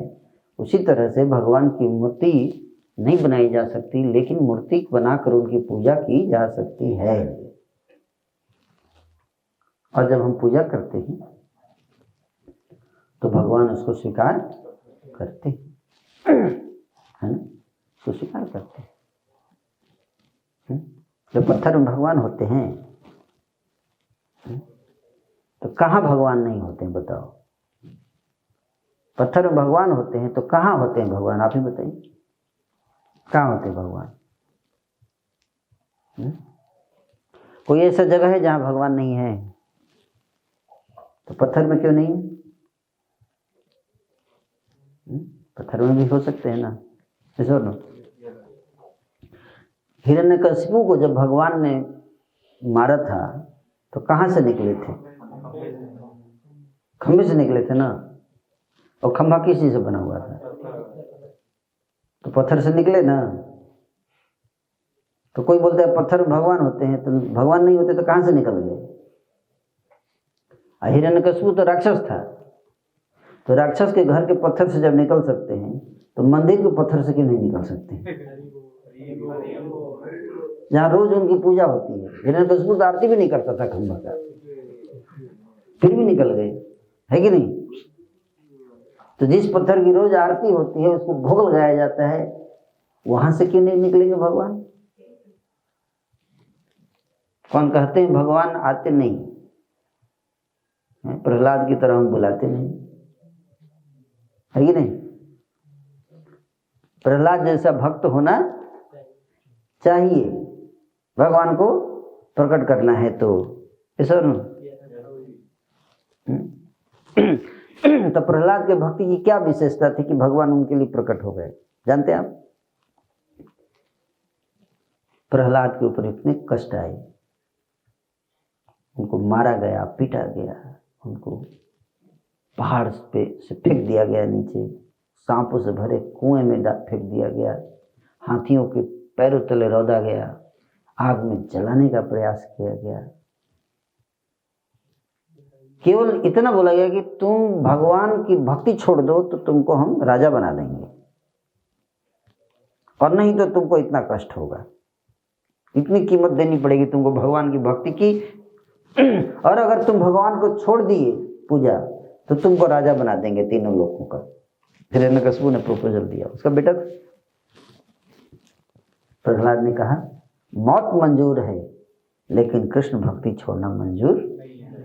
उसी तरह से भगवान की मूर्ति नहीं बनाई जा सकती, लेकिन मूर्ति बनाकर उनकी पूजा की जा सकती है। और जब हम पूजा करते हैं तो भगवान उसको स्वीकार करते हैं, है ना? उसको स्वीकार करते हैं। जब पत्थर में भगवान होते हैं तो कहाँ भगवान नहीं होते हैं बताओ? पत्थर में भगवान होते हैं तो कहाँ होते हैं भगवान? आप ही बताइए, कहाँ होते हैं भगवान? कोई ऐसा जगह है जहाँ भगवान नहीं है? तो पत्थर में क्यों नहीं? पत्थर में भी हो सकते हैं ना, ऐसा ना? हिरण्यकशिपु को जब भगवान ने मारा था तो कहाँ से निकले थे? खंभे से निकले थे ना। और खंभा किस चीज से बना हुआ था? तो पत्थर से निकले ना। तो कोई बोलता है पत्थर में भगवान होते हैं, तो भगवान नहीं होते तो कहाँ से निकल गए? हिरण्यकशिपु तो राक्षस था, तो राक्षस के घर के पत्थर से जब निकल सकते हैं तो मंदिर के पत्थर से क्यों नहीं निकल सकते? जहाँ रोज उनकी पूजा होती है। हिरण्यकशिपु तो आरती भी नहीं करता था खंभा का, फिर भी निकल गए, है कि नहीं? तो जिस पत्थर की रोज आरती होती है, उसको भोग लगाया जाता है, वहां से क्यों नहीं निकलेंगे भगवान? कौन कहते हैं भगवान आते नहीं? प्रहलाद की तरह हम बुलाते नहीं, है कि नहीं? प्रहलाद जैसा भक्त होना चाहिए भगवान को प्रकट करना है तो, ऐसा ना? तो प्रहलाद के भक्ति की क्या विशेषता थी कि भगवान उनके लिए प्रकट हो गए? जानते हैं आप? प्रहलाद के ऊपर इतने कष्ट आए, उनको मारा गया, पीटा गया, उनको पहाड़ पे से फेंक दिया गया नीचे, सांपों से भरे कुएं में फेंक दिया गया, हाथियों के पैरों तले रौदा गया, आग में जलाने का प्रयास किया गया। केवल इतना बोला गया कि तुम भगवान की भक्ति छोड़ दो तो तुमको हम राजा बना देंगे, और नहीं तो तुमको इतना कष्ट होगा, इतनी कीमत देनी पड़ेगी तुमको भगवान की भक्ति की, और अगर तुम भगवान को छोड़ दिए पूजा तो तुमको राजा बना देंगे तीनों लोगों का। फिर हिरण्यकशिपु ने प्रपोजल दिया, उसका बेटा प्रहलाद ने कहा मौत मंजूर है लेकिन कृष्ण भक्ति छोड़ना मंजूर नहीं है।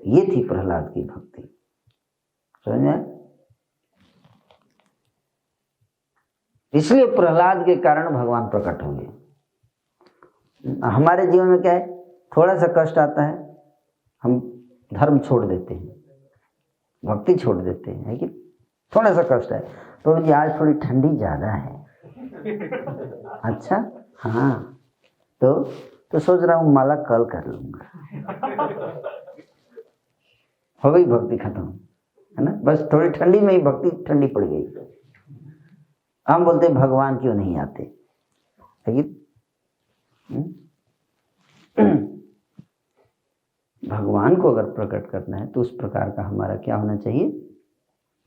ये थी प्रहलाद की भक्ति, समझ में? इसलिए प्रहलाद के कारण भगवान प्रकट होंगे। हमारे जीवन में क्या है, थोड़ा सा कष्ट आता है हम धर्म छोड़ देते हैं, भक्ति छोड़ देते हैं, है कि? थोड़ा सा कष्ट है तो जी आज थोड़ी ठंडी ज्यादा है, अच्छा हाँ, तो सोच रहा हूँ माला कल कर लूंगा, हो गई भक्ति खत्म, है ना? बस थोड़ी ठंडी में ही भक्ति ठंडी पड़ गई। हम बोलते भगवान क्यों नहीं आते, है कि? भगवान को अगर प्रकट करना है तो उस प्रकार का हमारा क्या होना चाहिए?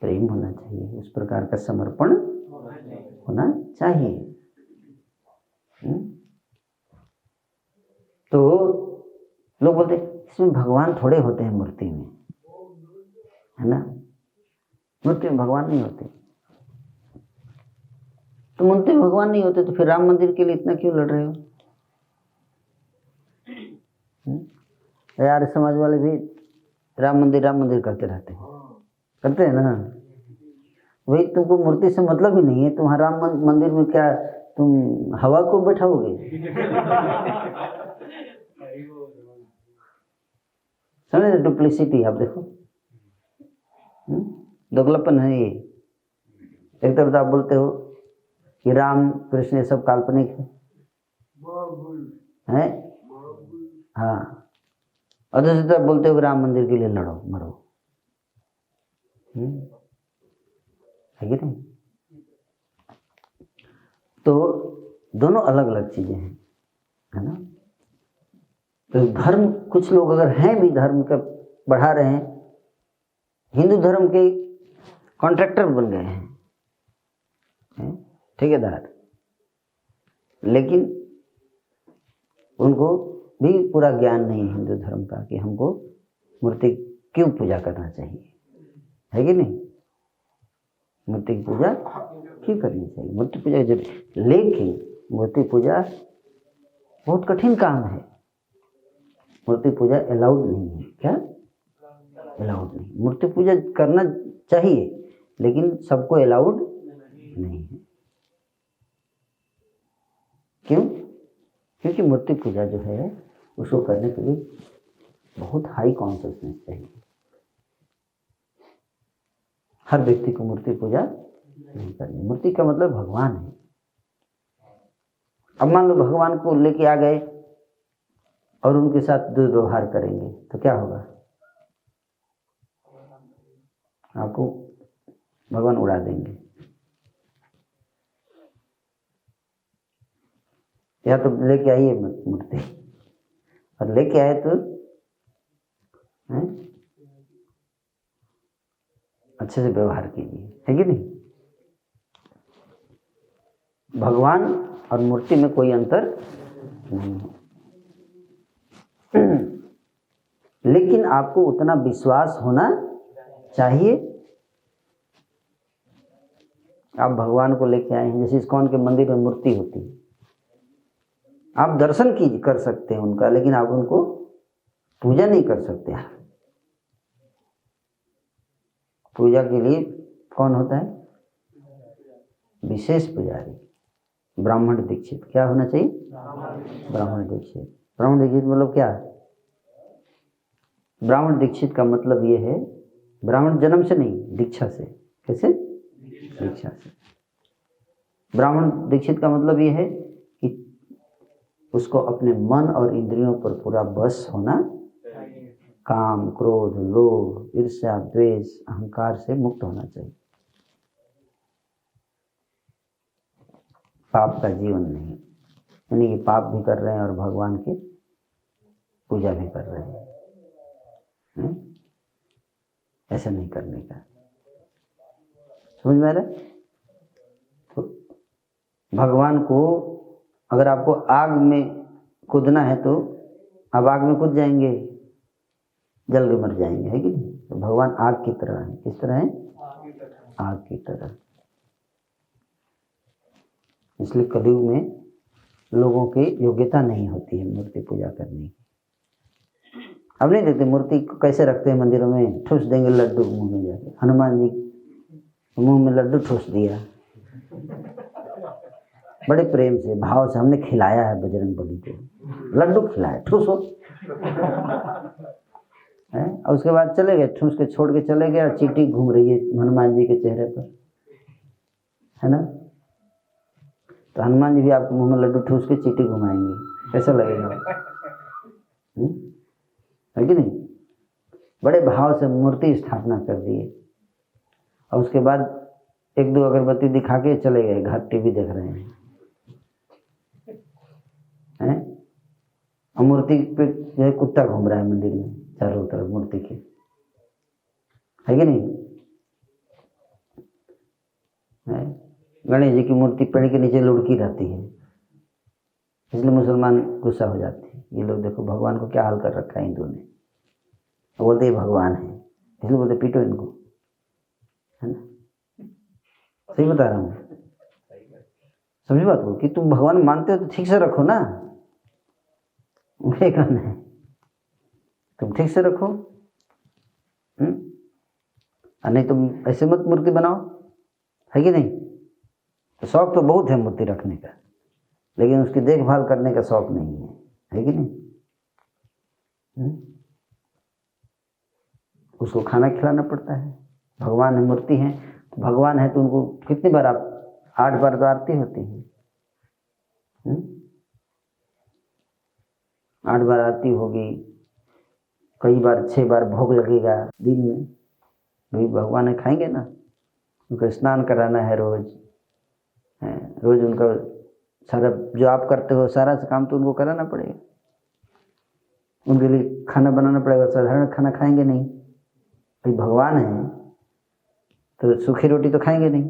प्रेम होना चाहिए, उस प्रकार का समर्पण होना चाहिए। तो लोग बोलते इसमें भगवान थोड़े होते हैं मूर्ति में, है ना? मूर्ति में भगवान नहीं होते। तो मूर्ति में भगवान नहीं होते तो फिर राम मंदिर के लिए इतना क्यों लड़ रहे हो? यार समाज वाले भी राम मंदिर करते रहते हैं, करते हैं ना। वही, तुमको मूर्ति से मतलब ही नहीं है। तुम राम मंदिर में क्या तुम हवा को बैठाओगे? समझे डुप्लिसिटी? आप देखो, दोगलापन है ये। एक तरफ आप बोलते हो कि राम कृष्ण ये सब काल्पनिक है, हाँ, और दूसरी तरफ बोलते हो कि राम मंदिर के लिए लड़ो मरो, है कि नहीं? तो दोनों अलग अलग चीजें हैं, है ना। तो धर्म, कुछ लोग अगर हैं भी धर्म का बढ़ा रहे हैं, हिंदू धर्म के कॉन्ट्रैक्टर बन गए हैं, ठेकेदार, लेकिन उनको भी पूरा ज्ञान नहीं है हिंदू धर्म का कि हमको मूर्ति क्यों पूजा करना चाहिए, है कि नहीं। मूर्ति की पूजा क्यों करनी चाहिए? मूर्ति पूजा जरूरी, लेकिन मूर्ति पूजा बहुत कठिन काम है। मूर्ति पूजा अलाउड नहीं है। क्या अलाउड नहीं? मूर्ति पूजा करना चाहिए लेकिन सबको अलाउड नहीं है। क्यों? क्योंकि मूर्ति पूजा जो है उसको करने के लिए बहुत हाई कॉन्शियसनेस चाहिए। हर व्यक्ति को मूर्ति पूजा नहीं करनी। मूर्ति का मतलब भगवान है। अब मान लो भगवान को लेके आ गए और उनके साथ दुर्व्यवहार करेंगे तो क्या होगा? आपको भगवान उड़ा देंगे। या तो लेके आइए मूर्ति, और लेके आए तो अच्छे से व्यवहार कीजिए, है कि नहीं। भगवान और मूर्ति में कोई अंतर नहीं है, लेकिन आपको उतना विश्वास होना चाहिए। आप भगवान को लेके आए हैं, जैसे इस्कॉन के मंदिर में मूर्ति होती है, आप दर्शन कर सकते हैं उनका, लेकिन आप उनको पूजा नहीं कर सकते। पूजा के लिए कौन होता है? विशेष पुजारी, ब्राह्मण दीक्षित। क्या होना चाहिए? ब्राह्मण दीक्षित। ब्राह्मण दीक्षित मतलब क्या है? ब्राह्मण दीक्षित का मतलब ये है, ब्राह्मण जन्म से नहीं, दीक्षा से। कैसे? दीक्षा से। ब्राह्मण दीक्षित का मतलब ये है कि उसको अपने मन और इंद्रियों पर पूरा बस होना, काम, क्रोध, लोभ, ईर्ष्या, द्वेष, अहंकार से मुक्त होना चाहिए। पाप का जीवन नहीं, यानी कि पाप भी कर रहे हैं और भगवान की पूजा भी कर रहे हैं। ऐसा नहीं करने का। समझ में आ रहा है? तो भगवान को, अगर आपको आग में कूदना है तो आप आग में कूद जाएंगे, जल के मर जाएंगे, है कि नहीं। तो भगवान आग की तरह है। किस तरह है? आग की तरह। इसलिए कलयुग में लोगों की योग्यता नहीं होती है मूर्ति पूजा करने की। अब नहीं देखते मूर्ति को कैसे रखते हैं मंदिरों में, ठूस देंगे लड्डू मुंह में जाके। हनुमान जी मुंह में लड्डू ठूस दिया, बड़े प्रेम से भाव से हमने खिलाया है बजरंग बली को, लड्डू खिलाया, ठूसो है। और उसके बाद चले गए, ठूस के छोड़ के चले गए, और चींटी घूम रही है हनुमान जी के चेहरे पर, है ना। तो हनुमान जी भी आपको मुंह में लड्डू ठूस के चींटी घुमाएंगे, कैसा लगेगा? है कि नहीं। बड़े भाव से मूर्ति स्थापना कर दिए, और उसके बाद एक दो अगरबत्ती दिखा के चले गए घर, टीवी देख रहे हैं। और मूर्ति पे जो है कुत्ता घूम रहा है मंदिर में चारों तरफ मूर्ति के, है कि नहीं। गणेश जी की मूर्ति पेड़ के नीचे लुढ़की रहती है, इसलिए मुसलमान गुस्सा हो जाते हैं। ये लोग देखो भगवान को क्या हाल कर रखा है हिंदू ने, तो बोलते हैं भगवान है, इसलिए बोलते पीटो इनको, है ना। सही बता रहा हूँ, समझी बात को, कि तुम भगवान मानते हो तो ठीक से रखो ना, उनका कहना है तुम ठीक से रखो। और नहीं तो ऐसे मत मूर्ति बनाओ, है कि नहीं। तो शौक तो बहुत है मूर्ति रखने का, लेकिन उसकी देखभाल करने का शौक नहीं है कि नहीं। उसको खाना खिलाना पड़ता है। भगवान है, मूर्ति है, तो भगवान है तो उनको कितनी बार आप 8 बार तो आरती होती है। 8 बार आरती होगी, कई बार 6 बार भोग लगेगा दिन में। भाई भगवान है, खाएंगे ना, उनको स्नान कराना है रोज, रोज उनका सारा जो आप करते हो सारा काम तो उनको कराना पड़ेगा। उनके लिए खाना बनाना पड़ेगा, साधारण खाना खाएंगे नहीं। भाई भगवान है तो सूखी रोटी तो खाएंगे नहीं,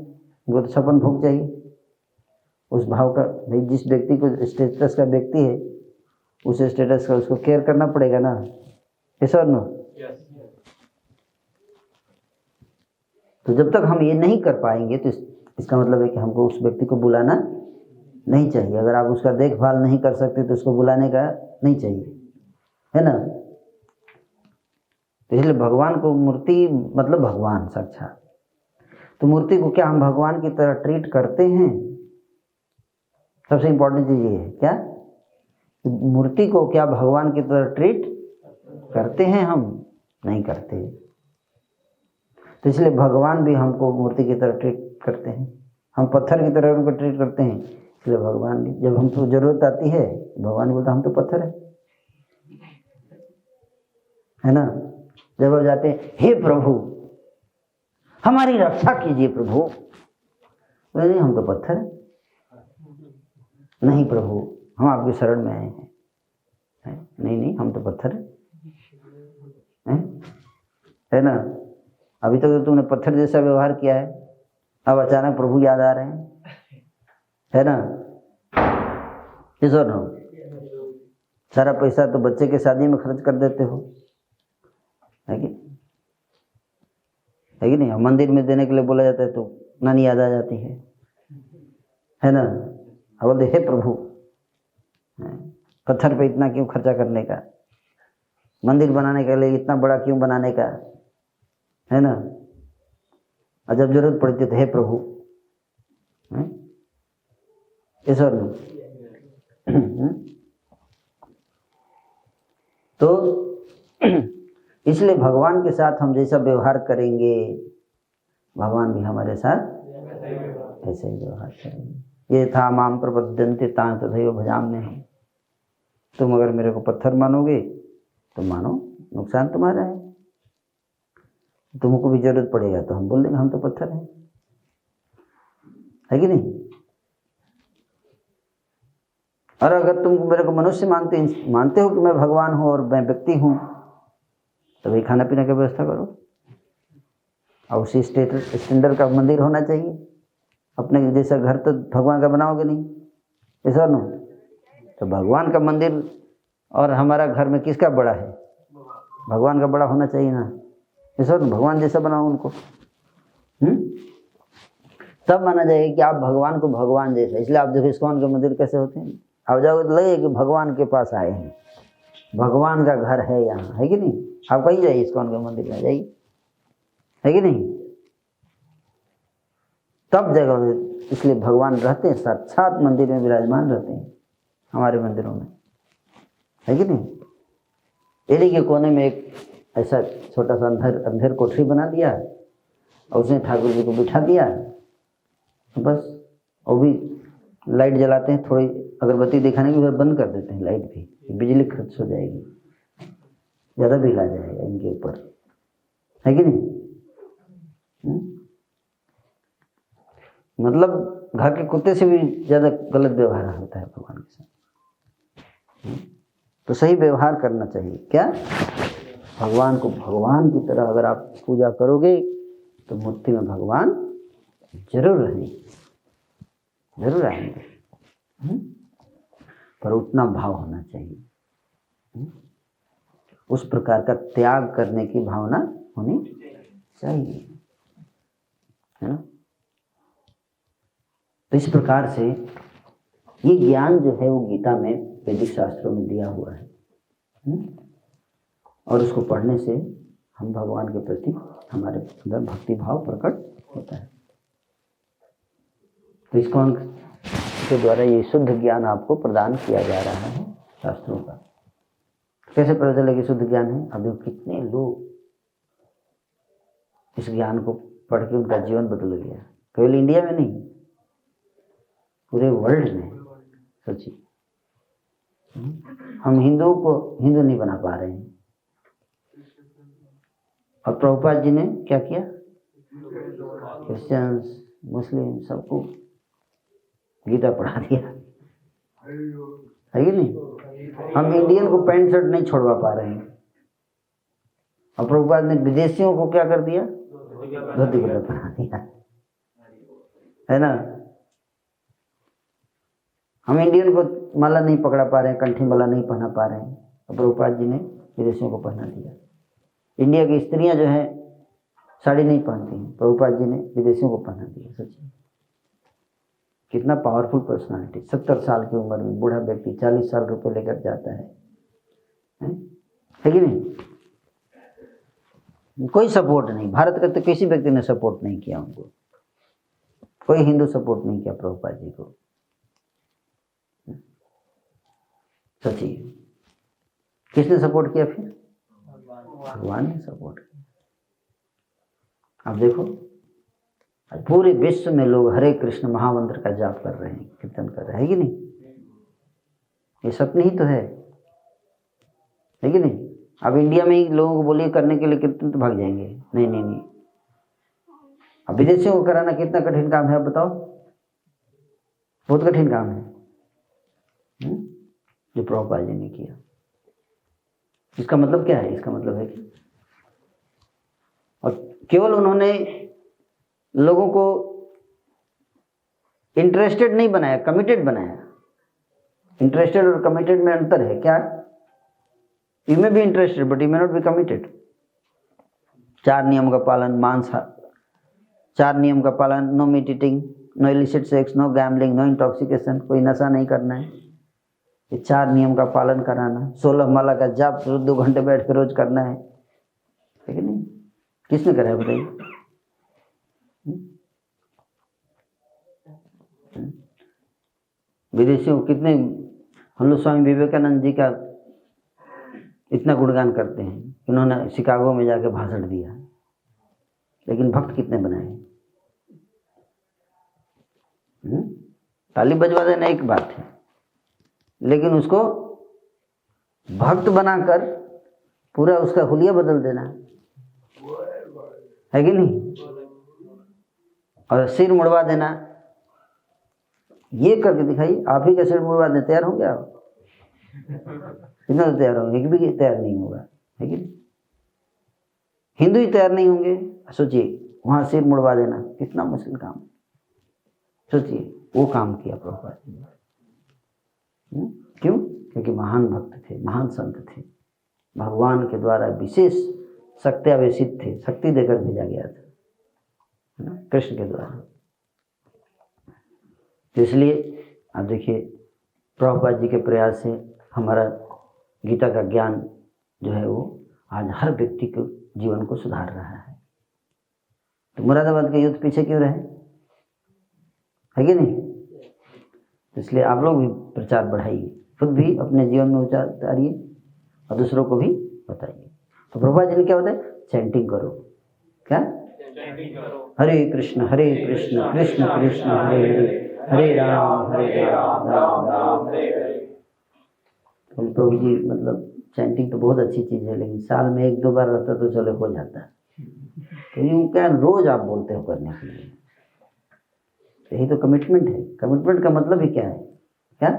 उनको तो छप्पन भोग चाहिए। उस भाव का, भाई जिस व्यक्ति को स्टेटस का व्यक्ति है, उस स्टेटस का उसको केयर करना पड़ेगा ना, ऐसा ना। तो जब तक हम ये नहीं कर पाएंगे तो इसका मतलब है कि हमको उस व्यक्ति को बुलाना नहीं चाहिए। अगर आप उसका देखभाल नहीं कर सकते तो उसको बुलाने का नहीं चाहिए, है ना। तो इसलिए भगवान को, मूर्ति मतलब भगवान साक्षात, तो मूर्ति को क्या हम भगवान की तरह ट्रीट करते हैं? सबसे इम्पोर्टेंट चीज़ ये है, क्या मूर्ति को क्या भगवान की तरह ट्रीट करते हैं? हम नहीं करते। तो इसलिए भगवान भी हमको मूर्ति की तरह ट्रीट करते हैं। हम पत्थर की तरह उनको ट्रीट करते हैं, इसलिए भगवान भी जब हमको जरूरत आती है, भगवान बोलता हम तो पत्थर है ना। जब वो जाते हैं, हे प्रभु हमारी रक्षा कीजिए प्रभु, बोले नहीं हम तो पत्थर है। नहीं प्रभु हम आपकी शरण में आए हैं। नहीं हम तो पत्थर है ना। अभी तक तो तुमने पत्थर जैसा व्यवहार किया है, अब अचानक प्रभु याद आ रहे हैं, है ना। किशोर हो, सारा पैसा तो बच्चे के शादी में खर्च कर देते हो, है कि नहीं। मंदिर में देने के लिए बोला जाता है तो नानी याद आ जाती है ना। अब बोलते हे प्रभु पत्थर पे इतना क्यों खर्चा करने का, मंदिर बनाने के लिए इतना बड़ा क्यों बनाने का, है ना। और जब जरूरत पड़ती तो हे प्रभु, ईश्वर तो इसलिए भगवान के साथ हम जैसा व्यवहार करेंगे, भगवान भी हमारे साथ ऐसे ही व्यवहार करेंगे। ये था माम प्रपद्यन्ते तां तथैव भजाम्यहम्। तुम अगर मेरे को पत्थर मानोगे तो मानो, नुकसान तुम्हारा है। तुमको भी जरूरत पड़ेगा तो हम बोल देंगे हम तो पत्थर है कि नहीं। और अगर तुम मेरे को मनुष्य मानते हो कि मैं भगवान हूँ और मैं व्यक्ति हूँ, तो भाई खाना पीने की व्यवस्था करो। और उसी स्टैंडर्ड का मंदिर होना चाहिए। अपने जैसा घर तो भगवान का बनाओगे नहीं, ऐसा ना। तो भगवान का मंदिर और हमारा घर में किसका बड़ा है? भगवान का बड़ा होना चाहिए ना, ऐसा ना। भगवान जैसा बनाओ उनको, तब माना जाएगा कि आप भगवान को भगवान जैसा। इसलिए आप देखो इस्कॉन के मंदिर कैसे होते हैं, आप जाओगे तो लगे कि भगवान के पास आए हैं, भगवान का घर है यहाँ, है कि नहीं। आप कहीं जाइए इस्कॉन के मंदिर में जाइए, है कि नहीं। तब जगह, इसलिए भगवान रहते हैं साक्षात मंदिर में विराजमान रहते हैं हमारे मंदिरों में, है कि नहीं। एड़ी के कोने में एक ऐसा छोटा सा अंधेर कोठरी बना दिया और उसने ठाकुर जी को बिठा दिया, बस। वो भी लाइट जलाते हैं, थोड़ी अगरबत्ती दिखाने की, बंद कर देते हैं लाइट भी, बिजली खर्च हो जाएगी, ज़्यादा बिल आ जाएगा इनके ऊपर, है कि नहीं। मतलब घर के कुत्ते से भी ज़्यादा गलत व्यवहार होता है भगवान के साथ। तो सही व्यवहार करना चाहिए। क्या भगवान को भगवान की तरह अगर आप पूजा करोगे तो मूर्ति में भगवान जरूर रहेंगे, जरूर आएंगे। पर उतना भाव होना चाहिए, उस प्रकार का त्याग करने की भावना होनी चाहिए, है ना। तो इस प्रकार से ये ज्ञान जो है वो गीता में, वैदिक शास्त्रों में दिया हुआ है। और उसको पढ़ने से हम भगवान के प्रति हमारे अंदर भक्ति भाव प्रकट होता है। तो इसको के द्वारा ये शुद्ध ज्ञान आपको प्रदान किया जा रहा है शास्त्रों का। कैसे पता चले कि शुद्ध ज्ञान है? अब देखो कितने लोग इस ज्ञान को पढ़ के उनका जीवन बदल गया, केवल इंडिया में नहीं, पूरे वर्ल्ड में। सोचिए, हम हिंदुओं को हिंदू नहीं बना पा रहे हैं, और प्रभुपाद जी ने क्या किया? क्रिश्चियंस, मुस्लिम सबको गीता पढ़ा दिया, है कि नहीं? हम इंडियन को पैंट शर्ट नहीं छोड़वा पा रहे हैं, और प्रभुपाद ने विदेशियों को क्या कर दिया? धोती कुर्ता पहना दिया, है ना? हम इंडियन को माला नहीं पकड़ा पा रहे हैं, कंठी माला नहीं पहना पा रहे हैं, और प्रभुपाद जी ने विदेशियों को पहना दिया। इंडिया की स्त्रियां जो है साड़ी नहीं पहनती हैं, प्रभुपाद जी ने विदेशियों को पहना दिया। सोचिए कितना पावरफुल पर्सनालिटी। 70 साल की उम्र में बूढ़ा व्यक्ति 40 साल रुपए लेकर जाता है कि नहीं? कोई सपोर्ट नहीं, भारत का तो किसी व्यक्ति ने सपोर्ट नहीं किया उनको, कोई हिंदू सपोर्ट नहीं किया प्रभुपाद जी को। सोचिए किसने सपोर्ट किया? फिर भगवान ने सपोर्ट किया। अब देखो पूरे विश्व में लोग हरे कृष्ण महामंत्र का जाप कर रहे हैं, कीर्तन कर रहे हैं, कि नहीं? ये सपने ही तो है कि नहीं? अब इंडिया में ही लोगों को बोलिए करने के लिए कीर्तन तो भाग जाएंगे, नहीं नहीं नहीं। अब विदेशियों को कराना कितना कठिन काम है, आप बताओ? बहुत कठिन काम है जो प्रभुपाद जी ने किया। इसका मतलब क्या है? इसका मतलब है कि और केवल उन्होंने लोगों को इंटरेस्टेड नहीं बनाया, कमिटेड बनाया। इंटरेस्टेड और कमिटेड में अंतर है क्या? You may be interested but you may not be committed. 4 नियम का पालन, 4 नियम का पालन, no meat eating, no illicit sex, no gambling, no intoxication, कोई नशा नहीं करना है। ये 4 नियम का पालन कराना, 16 माला का जाप 2 घंटे बैठ के रोज करना है कि नहीं? किसने करा है बताइए? विदेशियों कितने, हम लोग स्वामी विवेकानंद जी का इतना गुणगान करते हैं, उन्होंने शिकागो में जाके भाषण दिया, लेकिन भक्त कितने बनाए? ताली बजवा देना एक बात है, लेकिन उसको भक्त बनाकर पूरा उसका हुलिया बदल देना है कि नहीं? और सिर मुड़वा देना, ये करके दिखाइए। आप ही का सिर मुड़वा दें, तैयार होंगे आप? इतना तो तैयार होंगे, एक भी तैयार नहीं होगा, है कि नहीं? हिंदू ही तैयार नहीं होंगे, सोचिए वहां सिर मुड़वा देना कितना मुश्किल काम। सोचिए वो काम किया प्रभुपाद जी ने। क्यों? क्योंकि महान भक्त थे, महान संत थे, भगवान के द्वारा विशेष शक्त्यावेशित थे, शक्ति देकर भेजा गया था, है ना, कृष्ण के द्वारा। तो इसलिए आप देखिए प्रभुपाद जी के प्रयास से हमारा गीता का ज्ञान जो है वो आज हर व्यक्ति के जीवन को सुधार रहा है। तो मुरादाबाद के युद्ध पीछे क्यों रहे, है कि नहीं? तो इसलिए आप लोग भी प्रचार बढ़ाइए, खुद भी अपने जीवन में उतारिए और दूसरों को भी बताइए। तो प्रभुपाद जी ने क्या बताया? चैंटिंग करो। क्या? हरे कृष्ण कृष्ण कृष्ण हरे हरे, हरे राम राम राम हरे हरे। तो प्रभु जी मतलब चैंटिंग तो बहुत अच्छी चीज़ है, लेकिन साल में 1-2 बार रहता तो चलो हो जाता है। तो यूँ क्या रोज आप बोलते हो करने के लिए, यही तो कमिटमेंट है। कमिटमेंट का मतलब ही क्या है? क्या?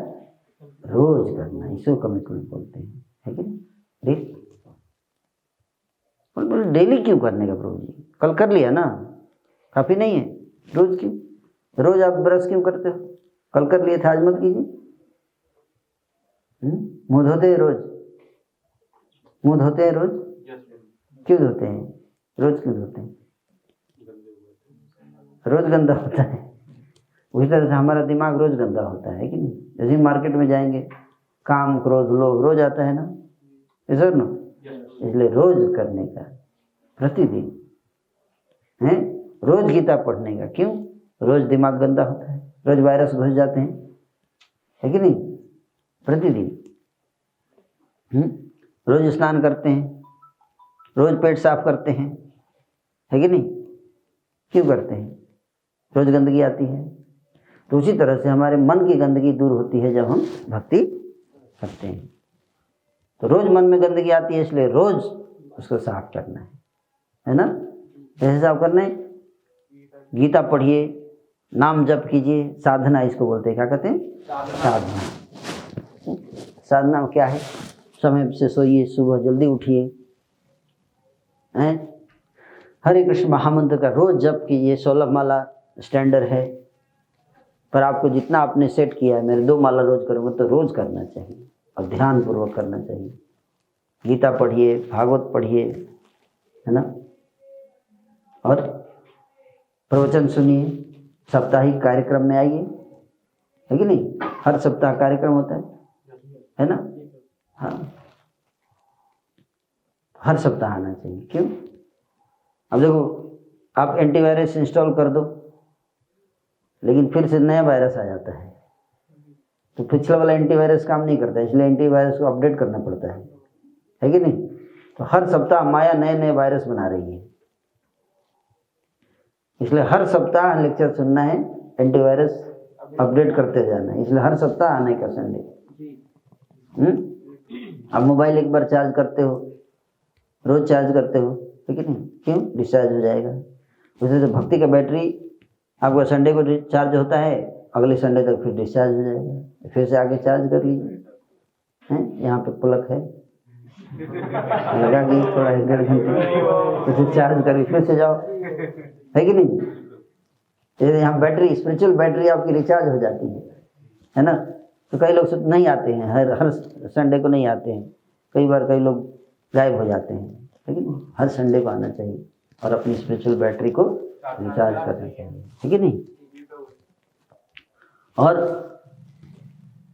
रोज करना, इसको कमिटमेंट बोलते हैं, है कि नहीं? डेली क्यों करने का प्रभु जी? कल कर लिया ना, काफी नहीं है? रोज क्यों? रोज आप ब्रश क्यों करते हो? कल कर लिए थे, आज मत कीजिए। मुंह धोते हैं रोज? मुंह धोते हैं रोज? क्यों धोते हैं? रोज क्यों धोते हैं? रोज गंदा होता है। उसी तरह से हमारा दिमाग रोज गंदा होता है कि नहीं? जैसे मार्केट में जाएंगे, काम क्रोध लोभ रोज आता है ना, इस ना, इसलिए रोज करने का प्रतिदिन है, रोज गीता पढ़ने का। क्यों? रोज दिमाग गंदा होता है, रोज वायरस घुस जाते हैं, है कि नहीं? प्रतिदिन रोज स्नान करते हैं, रोज पेट साफ करते हैं, है कि नहीं? क्यों करते हैं? रोज गंदगी आती है। तो उसी तरह से हमारे मन की गंदगी दूर होती है जब हम भक्ति करते हैं। तो रोज मन में गंदगी आती है, इसलिए रोज उसको साफ करना है ना? कैसे साफ करना है? गीता पढ़िए, नाम जप कीजिए, साधना इसको बोलते हैं। क्या कहते हैं? साधना। साधना क्या है? समय से सोइए, सुबह जल्दी उठिए, हैं? हरे कृष्ण महामंत्र का रोज जप कीजिए। 16 माला स्टैंडर्ड है, पर आपको जितना आपने सेट किया है, मेरे 2 माला रोज करूँगा, तो रोज करना चाहिए और ध्यान पूर्वक करना चाहिए। गीता पढ़िए, भागवत पढ़िए, है ना? और प्रवचन सुनिए, साप्ताहिक कार्यक्रम में आइए, है कि नहीं? हर सप्ताह कार्यक्रम होता है ना? हाँ, हर सप्ताह आना चाहिए। क्यों? अब देखो, आप एंटीवायरस इंस्टॉल कर दो, लेकिन फिर से नया वायरस आ जाता है, तो पिछला वाला एंटीवायरस काम नहीं करता, इसलिए एंटीवायरस को अपडेट करना पड़ता है कि नहीं? तो हर सप्ताह माया नए नए वायरस बना रही है, इसलिए हर सप्ताह लेक्चर सुनना है, एंटीवायरस अपडेट करते जाना है। इसलिए हर सप्ताह आने का संडे। आप मोबाइल एक बार चार्ज करते हो, रोज चार्ज करते हो, है कि नहीं? क्यों? डिस्चार्ज हो जाएगा। उसी से भक्ति का बैटरी आपका संडे को चार्ज होता है, अगले संडे तक फिर डिस्चार्ज हो जाएगा, फिर से आगे चार्ज कर लीजिए, हैं? यहाँ पे प्लग है, लगा कि थोड़ा 1-1.5 घंटे, फिर चार्ज करके फिर से जाओ, है कि नहीं? जैसे यहाँ बैटरी, स्पिरिचुअल बैटरी आपकी रिचार्ज हो जाती है ना? तो कई लोग नहीं आते हैं, हर संडे को नहीं आते हैं, कई बार कई लोग गायब हो जाते हैं, है कि नहीं? हर संडे को आना चाहिए और अपनी स्पिरिचुअल बैटरी को रिचार्ज करना चाहिए, है कि नहीं? और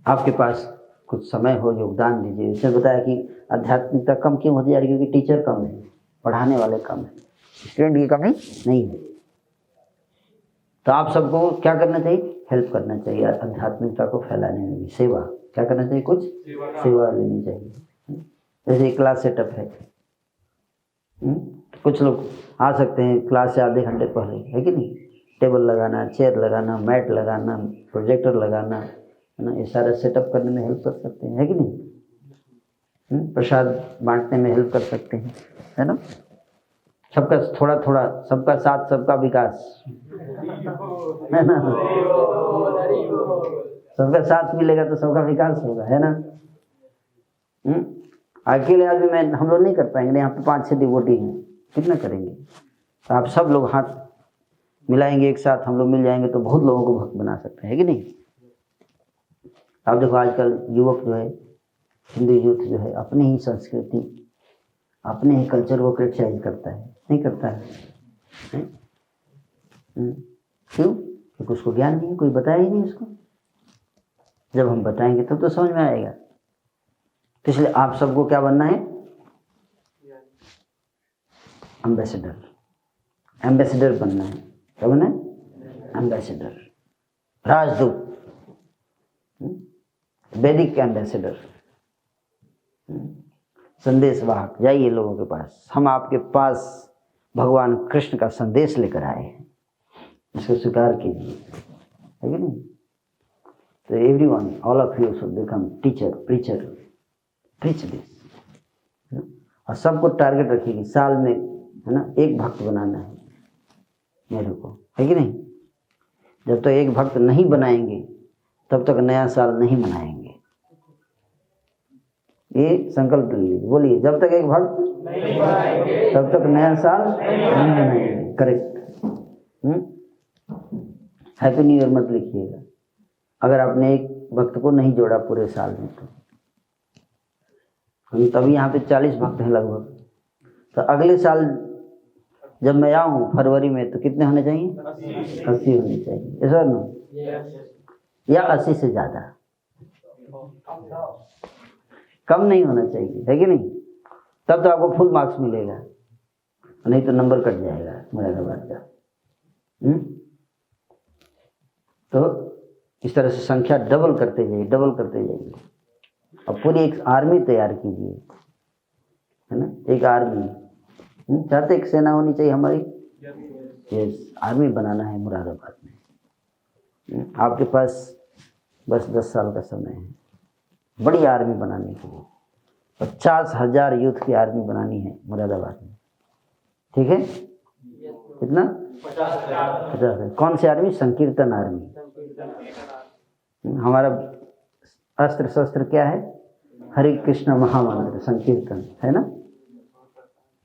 आपके पास कुछ समय हो, योगदान दीजिए। इसने बताया कि आध्यात्मिकता कम क्यों होती जा रही है? क्योंकि टीचर कम है, पढ़ाने वाले कम है, स्टूडेंट की कमी नहीं है। तो आप सबको क्या करना चाहिए? हेल्प करना चाहिए, आध्यात्मिकता को फैलाने में भी। सेवा क्या करना चाहिए? कुछ सेवा लेनी चाहिए। जैसे क्लास सेटअप है, कुछ लोग आ सकते हैं क्लास से आधे घंटे पहले, है कि नहीं? टेबल लगाना, चेयर लगाना, मैट लगाना, प्रोजेक्टर लगाना, है ना? ये सारा सेटअप करने में हेल्प कर सकते हैं, है कि नहीं? प्रसाद बांटने में हेल्प कर सकते हैं, है ना? सबका थोड़ा थोड़ा, सबका साथ सबका विकास, है ना? सबका साथ मिलेगा तो सबका विकास होगा, है ना? अकेले आदमी में हम लोग नहीं कर पाएंगे। यहाँ पे 5-6 डिवोटी हैं, कितना करेंगे? तो आप सब लोग हाथ मिलाएंगे एक साथ, हम लोग मिल जाएंगे तो बहुत लोगों को भक्त बना सकते हैं, कि नहीं? आप देखो आजकल युवक जो है, हिंदू यूथ जो है, अपनी ही संस्कृति, अपने ही कल्चर को क्रिटिसाइज करता है, नहीं करता है? क्यों? क्योंकि उसको ज्ञान नहीं है, कोई बताया ही नहीं उसको। जब हम बताएंगे तब तो समझ में आएगा। तो इसलिए आप सबको क्या बनना है? एम्बेसडर, एम्बेसडर बनना है। क्या बनना है? एम्बेसडर, राजदूत, वैदिक एम्बेसडर, संदेशवाहक। जाइए लोगों के पास, हम आपके पास भगवान कृष्ण का संदेश लेकर आए हैं, इसको स्वीकार कीजिए, है कि नहीं? तो everyone, all of you should become teacher, preacher, preach this. और सबको टारगेट रखिए कि साल में, है ना, 1 भक्त बनाना है मेरे को, है कि नहीं? जब तक 1 भक्त नहीं बनाएंगे तब तक नया साल नहीं मनाएंगे। ये संकल्प लीजिए, बोलिए, जब तक 1 भक्त नहीं बनाएंगे तब तक नया साल नहीं मनाएंगे। करेक्ट। हैप्पी न्यू ईयर मत लिखिएगा अगर आपने 1 भक्त को नहीं जोड़ा पूरे साल में। तो तभी यहाँ पे 40 भक्त हैं लगभग। तो अगले साल जब मैं आऊँ फरवरी में, तो कितने होने चाहिए? 80 होने चाहिए, ऐसा ना? या 80 से ज़्यादा, कम नहीं होना चाहिए, है कि नहीं? तब तो आपको फुल मार्क्स मिलेगा। नहीं तो नंबर कट जाएगा मुरादाबाद का। तो इस तरह से संख्या डबल करते जाइए। अब पूरी एक आर्मी तैयार कीजिए, है ना, एक आर्मी। चाहते एक सेना होनी चाहिए हमारी, यस, आर्मी बनाना है मुरादाबाद में। आपके पास बस 10 साल का समय है बड़ी आर्मी बनाने के लिए। 50,000 यूथ की आर्मी बनानी है मुरादाबाद में, ठीक है? कितना? 50,000। कौन सी आर्मी? संकीर्तन आर्मी। हमारा अस्त्र शस्त्र क्या है? हरे कृष्ण महामंत्र, संकीर्तन, है ना?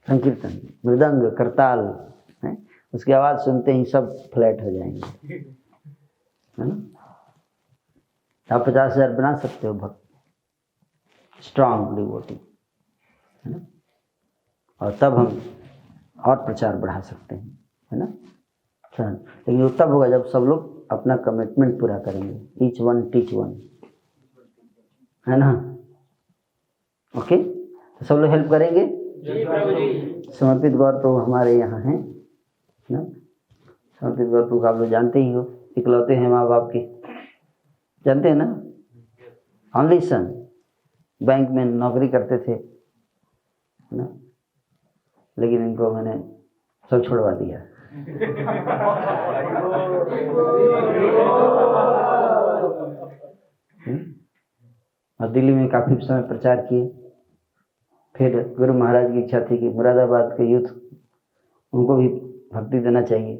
संकीर्तन, मृदंग, करताल, है? उसकी आवाज़ सुनते ही सब फ्लैट हो जाएंगे, है ना? आप 50,000 बना सकते हो भक्त, स्ट्रांग डिवोटी, है ना? और तब हम और प्रचार बढ़ा सकते हैं, है ना? लेकिन वो तब होगा जब सब लोग अपना कमिटमेंट पूरा करेंगे, ईच वन टीच वन, है ना? ओके, तो सब लोग हेल्प करेंगे। जी प्रभु जी। समर्पित गौर प्रभु हमारे यहाँ हैं ना। समर्पित गौर प्रभु आप लोग जानते ही हो, इकलौते हैं माँ बाप के, जानते हैं ना? ओनली सन, बैंक में नौकरी करते थे ना, लेकिन इनको मैंने सब छुड़वा दिया। और दिल्ली में काफ़ी समय प्रचार किए। फिर गुरु महाराज की इच्छा थी कि मुरादाबाद के यूथ उनको भी भक्ति देना चाहिए,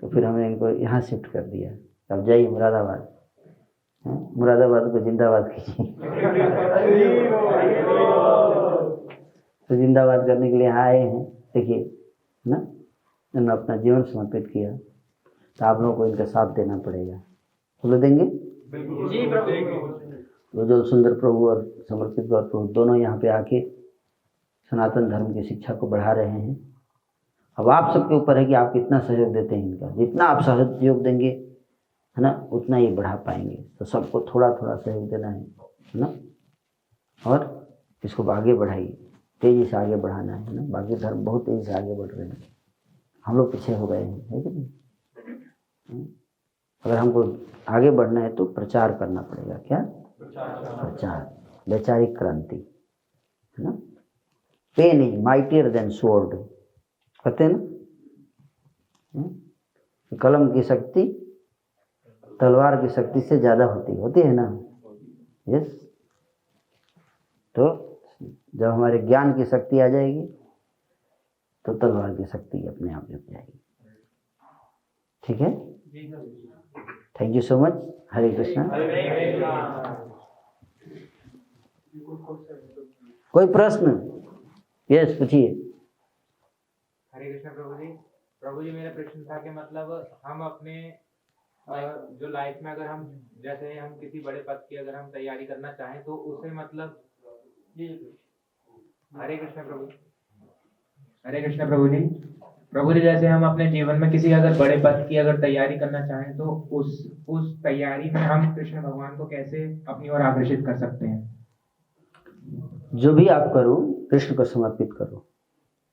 तो फिर हमने इनको यहाँ शिफ्ट कर दिया। अब जाइए मुरादाबाद, मुरादाबाद को जिंदाबाद कीजिए। तो जिंदाबाद करने के लिए यहाँ आए हैं, देखिए ना, उन्होंने अपना जीवन समर्पित किया, तो आप लोगों को इनका साथ देना पड़ेगा। बोलो देंगे? जी प्रभु। उज्ज्वल सुंदर प्रभु और समर्पित गौर प्रभु दोनों यहाँ पे आके सनातन धर्म की शिक्षा को बढ़ा रहे हैं। अब आप सबके ऊपर है कि आप कितना सहयोग देते हैं इनका। जितना आप सहयोग देंगे, है ना, उतना ये बढ़ा पाएंगे। तो सबको थोड़ा थोड़ा सहयोग देना है ना, और इसको आगे बढ़ाइए, तेज़ी से आगे बढ़ाना है ना। बाकी धर्म बहुत तेज़ी से आगे बढ़ रहे हैं, हम लोग पीछे हो गए हैं, है कि नहीं? अगर हमको आगे बढ़ना है तो प्रचार करना पड़ेगा। क्या प्रचार? वैचारिक क्रांति, है ना। Pen is mightier than sword, कहते हैं ना। कलम की शक्ति तलवार की शक्ति से ज़्यादा होती है ना। यस, तो जब हमारे ज्ञान की शक्ति आ जाएगी तो तलवार की शक्ति अपने आप झुक जाएगी। ठीक है, थैंक यू सो मच। हरे कृष्णा। कोई प्रश्न? यस, पूछिए। हरे कृष्णा प्रभु जी। प्रभु जी, मेरा प्रश्न था कि मतलब हम अपने जो लाइफ में अगर हम जैसे हम किसी बड़े पद की अगर हम तैयारी करना चाहें तो उसे मतलब जी। हरे कृष्णा प्रभु। हरे कृष्णा प्रभु जी। प्रभु जी, जैसे हम अपने जीवन में किसी अगर बड़े पद की अगर तैयारी करना चाहें तो उस तैयारी में हम कृष्ण भगवान को कैसे अपनी ओर आकर्षित कर सकते हैं? जो भी आप करो कृष्ण को समर्पित करो।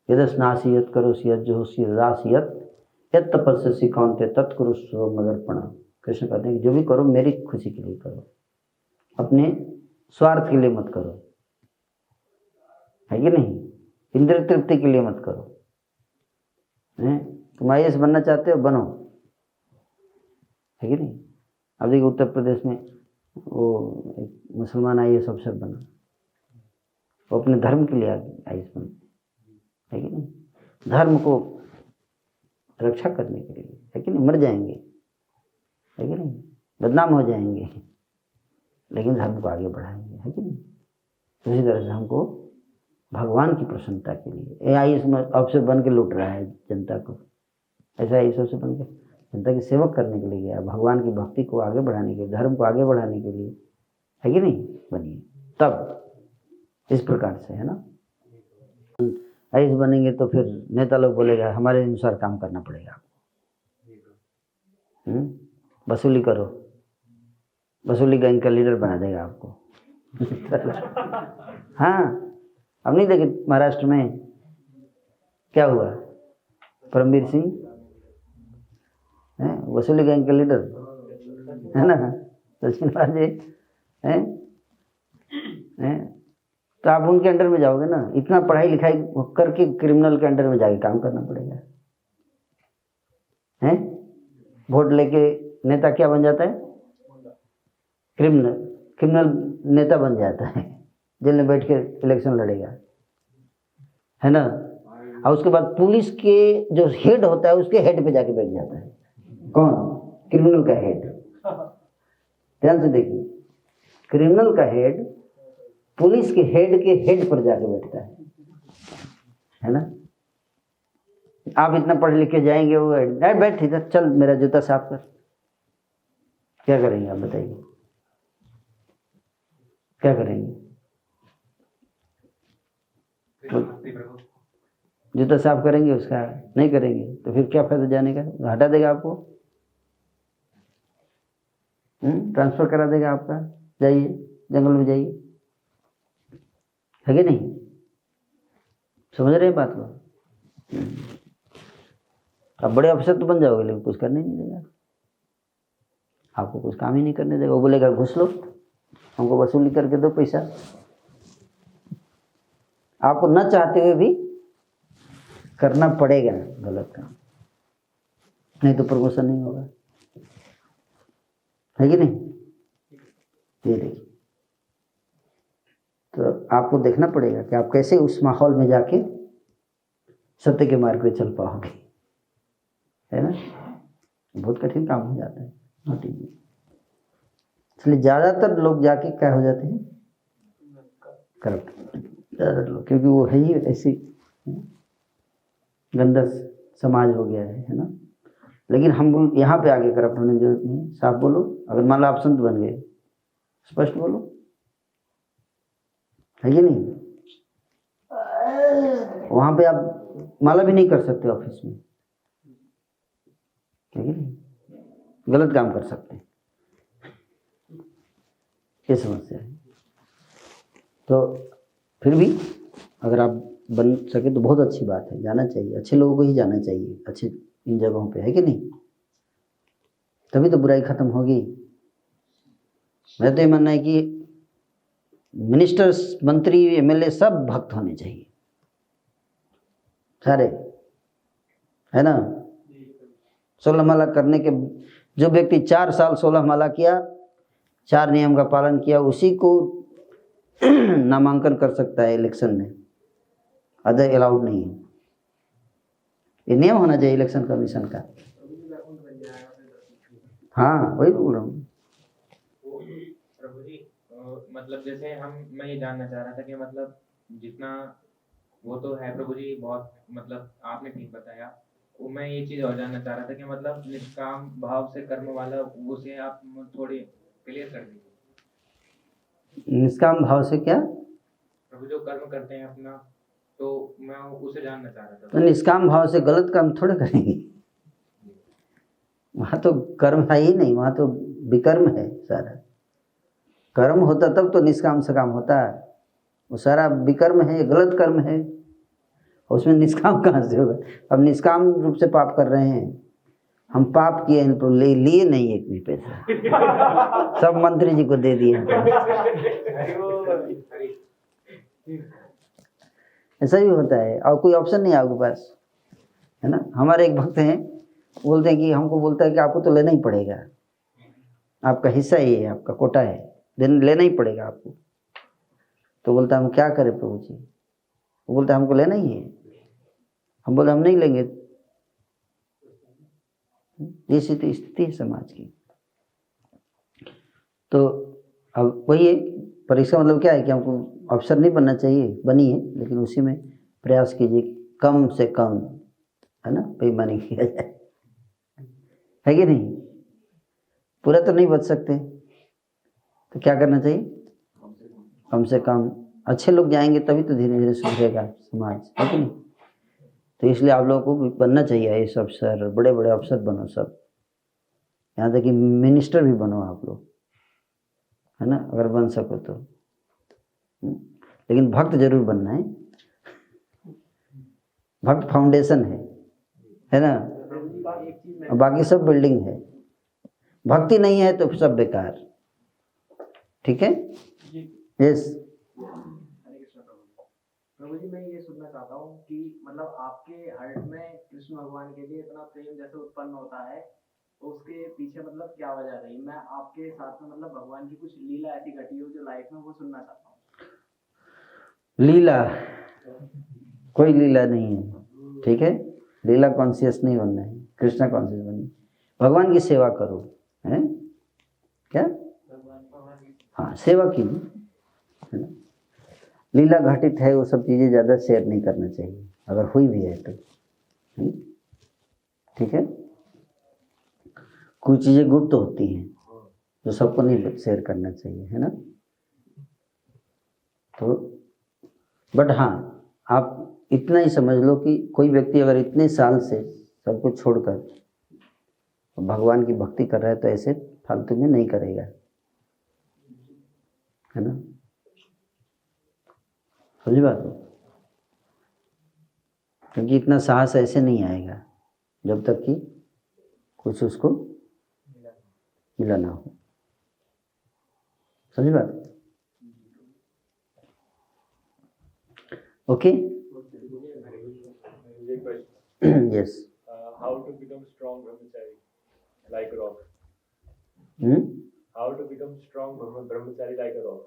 यदस्नासी यत् करोसि यज्जोषि यदासि यत् तपस्यसि कौन्तेय तत्कुरुष्व मदर्पण। कृष्ण कहते हैं कि जो भी करो मेरी खुशी के लिए करो, अपने स्वार्थ के लिए मत करो, है कि नहीं? इंद्रिय तृप्ति के लिए मत करो। तुम IAS बनना चाहते हो, बनो, है कि नहीं? अब देखिए उत्तर प्रदेश में वो एक मुसलमान IAS अफसर बना, वो अपने धर्म के लिए IAS बना, है कि नहीं? धर्म को रक्षा करने के लिए, है कि नहीं? मर जाएंगे, है कि नहीं? बदनाम हो जाएंगे, लेकिन धर्म को आगे बढ़ाएंगे, है कि नहीं? तो इसी तरह से हमको भगवान की प्रसन्नता के लिए IAS में अफसर बन के लूट रहा है जनता को, ऐसा IAS अफसर बन के जनता की सेवक करने के लिए गया, भगवान की भक्ति को आगे बढ़ाने के लिए, धर्म को आगे बढ़ाने के लिए, है कि नहीं? बनिए तब इस प्रकार से, है ना। IAS बनेंगे तो फिर नेता लोग बोलेगा हमारे अनुसार काम करना पड़ेगा, वसूली करो, वसूली गैंग का लीडर बना देगा आपको। हाँ, अब नहीं देखे महाराष्ट्र में क्या हुआ? परमवीर सिंह हैं, वसूली गैंग के लीडर है ना, सचिन वाजे हैं, तो आप उनके अंडर में जाओगे ना। इतना पढ़ाई लिखाई करके क्रिमिनल के अंडर में जाके काम करना पड़ेगा, हैं? वोट लेके नेता क्या बन जाता है? क्रिमिनल नेता बन जाता है, जेल में बैठ के इलेक्शन लड़ेगा, है ना। और उसके बाद पुलिस के जो हेड होता है उसके हेड पे जाके बैठ जाता है। कौन? क्रिमिनल का हेड। ध्यान से देखिए, क्रिमिनल का हेड पुलिस के हेड पर जाके बैठता है ना। आप इतना पढ़ लिख के जाएंगे, वो बैठ इधर, चल मेरा जूता साफ कर, क्या करेंगे आप बताइए? क्या करेंगे? जूता साफ करेंगे उसका? नहीं करेंगे तो फिर क्या फायदा जाने का? हटा देगा आपको, ट्रांसफर करा देगा आपका, जाइए जंगल में जाइए, है कि नहीं? समझ रहे हैं बात को? अब बड़े अफसर तो बन जाओगे लेकिन कुछ करने नहीं देगा आपको, कुछ काम ही नहीं करने देगा। वो बोलेगा घुस लो, हमको वसूली करके दो पैसा। आपको न चाहते हुए भी करना पड़ेगा गलत काम, नहीं तो प्रमोशन नहीं होगा, है कि नहीं? ये देखिए, तो आपको देखना पड़ेगा कि आप कैसे उस माहौल में जाके सत्य के मार्ग पे चल पाओगे, है ना। बहुत कठिन काम हो जाता है, इसलिए ज्यादातर लोग जाके क्या हो जाते हैं? करप्ट, ज्यादातर लोग, क्योंकि वो है ही ऐसी गंदा समाज हो गया है ना। लेकिन हम यहाँ पे आगे करप्ट होने की जरूरत नहीं है। साफ बोलो, अगर मान लो आप संत बन गए, स्पष्ट बोलो, है कि नहीं? वहां पे आप माला भी नहीं कर सकते ऑफिस में, है कि नहीं? गलत काम कर सकते हैं, ये समस्या है। तो फिर भी अगर आप बन सके तो बहुत अच्छी बात है, जाना चाहिए, अच्छे लोगों को ही जाना चाहिए अच्छे इन जगहों पे, है कि नहीं? तभी तो बुराई खत्म होगी। मेरा तो ये मानना है कि मिनिस्टर्स, मंत्री, एमएलए सब भक्त होने चाहिए सारे, है ना। 16 माला करने के जो व्यक्ति 4 साल 16 माला किया, 4 नियम का पालन किया, उसी को नामांकन कर सकता है इलेक्शन में, अदर अलाउड नहीं है। ये नियम होना चाहिए इलेक्शन कमीशन का। हाँ वही बोल रहा हूँ। प्रभु जी, मतलब जैसे मैं ये जानना चाह रहा था कि मतलब जितना वो तो है प्रभु जी, बहुत मतलब आपने ठीक बताया। वो मैं ये चीज और जानना चाह रहा था कि मतलब निष्काम भाव से कर्म वाला, उसे आप थोड़ी क्लियर कर दीजिए। निष्काम भाव से क्या? प्रभु जो कर्म करते हैं अपना, तो मैं उसे जानना चाह रहा था। तो निष्काम भाव से गलत काम थोड़े करेंगे, वहाँ तो कर्म है ही नहीं, वहाँ तो विकर्म है सारा। कर्म होता तब तो निष्काम सकाम होता है, वो सारा विकर्म है, गलत कर्म है, उसमें निष्काम कहाँ से होगा? अब निष्काम रूप से पाप कर रहे हैं हम, पाप किए हैं तो लिए नहीं एक भी पैसा, सब मंत्री जी को दे दिए। ऐसा ही होता है, और कोई ऑप्शन नहीं है आपके पास, है ना। हमारे एक भक्त हैं, बोलते हैं कि हमको, बोलता है कि आपको तो लेना ही पड़ेगा, आपका हिस्सा ही है, आपका कोटा है, लेना ही पड़ेगा आपको। तो बोलता है हम क्या करें प्रभु जी? वो बोलता है हमको लेना ही है। हम बोले हम नहीं लेंगे। ये स्थिति है समाज की। तो अब वही है, पर इसका मतलब क्या है कि हमको अफसर नहीं बनना चाहिए, बनिए, लेकिन उसी में प्रयास कीजिए कम से कम, है ना, बेईमानी किया जाए, है कि नहीं? पूरा तो नहीं बच सकते, तो क्या करना चाहिए? कम से कम अच्छे लोग जाएंगे तभी तो धीरे धीरे सुधरेगा समाज, है कि नहीं? तो इसलिए आप लोगों को भी बनना चाहिए आईएएस अफसर, बड़े बड़े अफसर बनो सब, यहाँ तक कि मिनिस्टर भी बनो आप लोग, है ना, अगर बन सको तो। लेकिन भक्त जरूर बनना है, भक्त फाउंडेशन है ना, और बाकी सब बिल्डिंग है। भक्ति नहीं है तो सब बेकार। ठीक है, यस। प्रभु जी, मैं ये सुनना चाहता हूँ कि मतलब आपके हार्ट में कृष्ण भगवान के लिए इतना प्रेम जैसे उत्पन्न होता है, तो उसके पीछे मतलब क्या वजह रही? मैं आपके साथ में मतलब भगवान की कुछ लीला ऐसी घटी हो जो लाइफ में, वो सुनना चाहता हूँ। लीला, कोई लीला नहीं है। ठीक है, लीला कॉन्शियस नहीं बनना है, कृष्णा कॉन्शियस बनना। भगवान की सेवा करो, है क्या? हाँ, सेवा कीजिए, है ना। लीला घटित है वो सब चीज़ें ज़्यादा शेयर नहीं करना चाहिए, अगर हुई भी है तो। ठीक है, कुछ चीज़ें गुप्त होती हैं जो सबको नहीं शेयर करना चाहिए, है ना। तो बट हाँ, आप इतना ही समझ लो कि कोई व्यक्ति अगर इतने साल से सब कुछ छोड़कर भगवान की भक्ति कर रहा है तो ऐसे फालतू में नहीं करेगा, है ना। समझी बात हो? क्योंकि इतना साहस ऐसे नहीं आएगा जब तक कि कुछ उसको मिला ना हो। समझी बात? Okay, yes. How to become strong brahmachari like a rock? How to become strong brahmachari like a rock?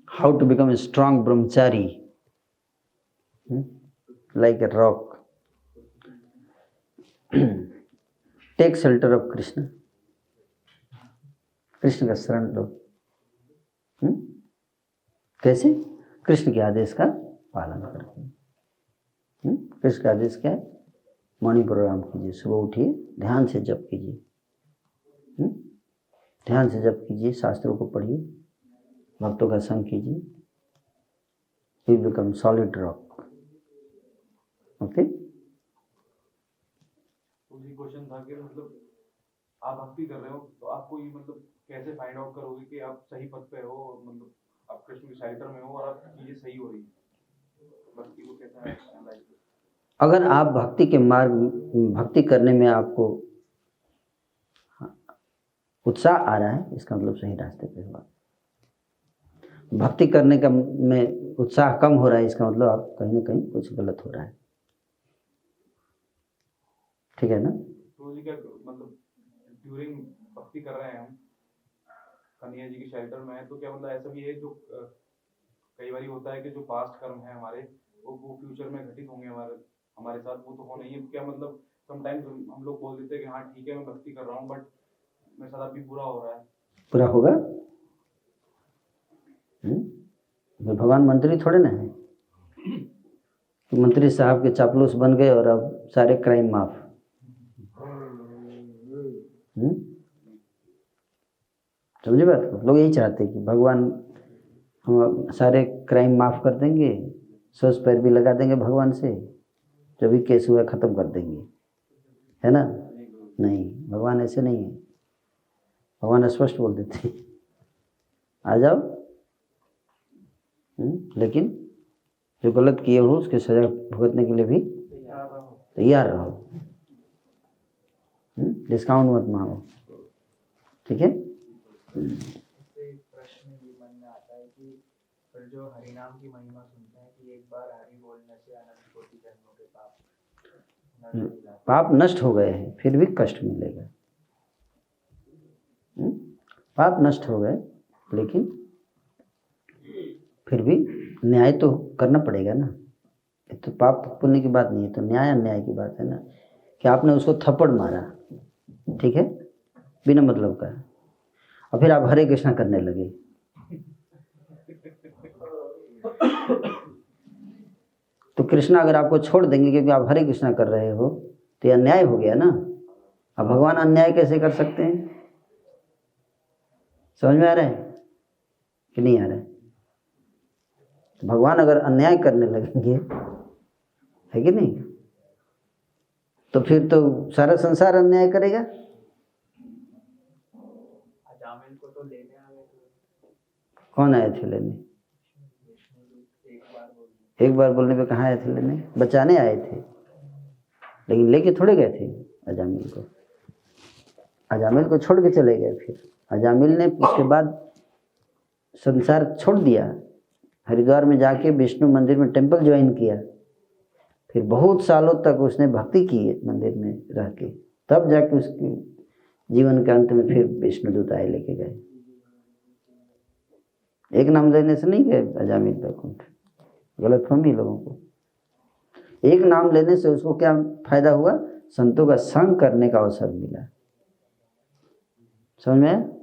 How to become a strong brahmachari like a rock? Take shelter of Krishna. Krishna का शरण लो। कैसे? कृष्ण के आदेश का पालन करके। कृष्ण का आदेश क्या है? मॉर्निंग प्रोग्राम कीजिए, सुबह उठिए, ध्यान से जप कीजिए, ध्यान से जप कीजिए, शास्त्रों को पढ़िए, भक्तों का संग कीजिए, you become solid rock. Okay. मुझे क्वेश्चन था कि मतलब आप भक्ति कर रहे हो तो आपको ये मतलब कैसे फाइंड आउट करोगे कि आप सही पथ पे हो, मतलब आप कृष्ण के साइटर में हो और आप चीजें सही हो रही है? भक्ति को कैसे एनालाइज? अगर आप भक्ति के मार्ग, भक्ति करने में आपको उत्साह आ रहा है, इसका मतलब सही रास्ते पे हो। भक्ति करने का में उत्साह कम हो रहा है, इसका मतलब आप कहीं ना कहीं कुछ गलत हो रहा है। ठीक है ना। तो जी क्या मतलब ड्यूरिंग भक्ति कर रहे हैं हम कन्हैया जी के शेल्टर में है, तो क्या मतलब ऐसा भी है जो कई बार होता है कि जो पास्ट कर्म है हमारे वो फ्यूचर में घटित होंगे हमारे साथ, वो तो हो नहीं है क्या? मतलब समटाइम्स हम लोग बोल देते हैं कि हाँ ठीक है मैं भक्ति कर रहा हूँ बट मेरे साथ अभी बुरा हो रहा है। पूरा होगा? भगवान मंत्री थोड़े ना है कि मंत्री साहब के चापलूस बन गए और अब सारे क्राइम माफ। समझे बात को? लोग यही चाहते हैं कि भगवान हम सारे क्राइम माफ कर देंगे, सोच पैर भी लगा देंगे भगवान से, जो भी केस हुआ खत्म कर देंगे, है ना। नहीं, भगवान ऐसे नहीं है। भगवान स्पष्ट बोल देते हैं आ जाओ, लेकिन जो गलत किए हो उसके सजा भुगतने के लिए भी तैयार रहो, डिस्काउंट मत मांगो। ठीक है। प्रश्न ये मन में आता है कि फिर जो हरिनाम की महिमा सुनते हैं कि एक बार हरि बोलने से अनंत कोटि जन्मों के पाप नष्ट हो गए हैं, फिर भी कष्ट मिलेगा। पाप नष्ट हो गए लेकिन फिर भी न्याय तो करना पड़ेगा ना। ये तो पाप पुण्य की बात नहीं है, तो न्याय अन्याय की बात है ना, कि आपने उसको थप्पड़ मारा, ठीक है, बिना मतलब का, और फिर आप हरे कृष्णा करने लगे, तो कृष्णा अगर आपको छोड़ देंगे क्योंकि आप हरे कृष्णा कर रहे हो तो ये अन्याय हो गया ना। अब भगवान अन्याय कैसे कर सकते हैं? समझ में आ रहा है कि नहीं आ रहा है? तो भगवान अगर अन्याय करने लगेंगे, है कि नहीं, तो फिर तो सारा संसार अन्याय करेगा। अजामिल को तो लेने आए थे। कौन आए थे लेने? एक बार बोल एक बार बोलने पे कहाँ आए थे लेने? बचाने आए थे, लेकिन लेके थोड़े गए थे अजामिल को। अजामिल को छोड़ के चले गए। फिर अजामिल ने उसके बाद संसार छोड़ दिया, हरिद्वार में जाके विष्णु मंदिर में टेंपल ज्वाइन किया। फिर बहुत सालों तक उसने भक्ति की मंदिर में रह के, तब जाके उसके जीवन के अंत में फिर विष्णुदूत आए लेके गए। एक नाम लेने से नहीं गए अजामिल बैकुंठ, गलतफहमी लोगों को। एक नाम लेने से उसको क्या फायदा हुआ? संतों का संग करने का अवसर मिला, समझ में?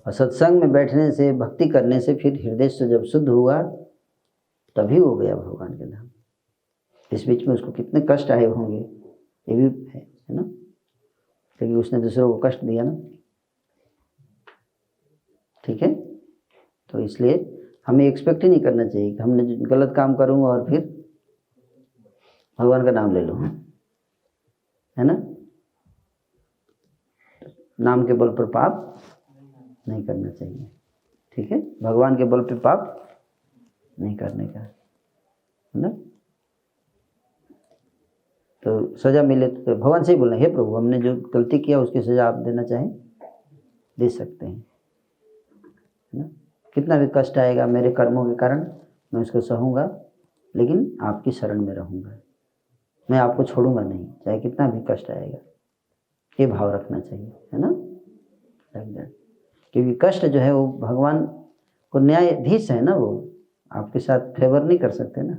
और सत्संग में बैठने से, भक्ति करने से फिर हृदय से जब शुद्ध हुआ तभी वो गया भगवान के धाम। इस बीच में उसको कितने कष्ट आए होंगे ये भी है ना, क्योंकि उसने दूसरों को कष्ट दिया ना। ठीक है, तो इसलिए हमें एक्सपेक्ट ही नहीं करना चाहिए कि हमने गलत काम करूँगा और फिर भगवान का नाम ले लूँ, है ना। नाम के बल पर पाप नहीं करना चाहिए। ठीक है, भगवान के बल पे पाप नहीं करने का, है ना। तो सजा मिले तो भगवान से ही बोलना, हे प्रभु हमने जो गलती किया उसकी सजा आप देना चाहें दे सकते हैं, है ना। कितना भी कष्ट आएगा मेरे कर्मों के कारण मैं उसको सहूँगा, लेकिन आपकी शरण में रहूँगा, मैं आपको छोड़ूंगा नहीं, चाहे कितना भी कष्ट आएगा। ये भाव रखना चाहिए, है ना। क्योंकि कष्ट जो है वो भगवान को न्यायाधीश है ना, वो आपके साथ फेवर नहीं कर सकते ना।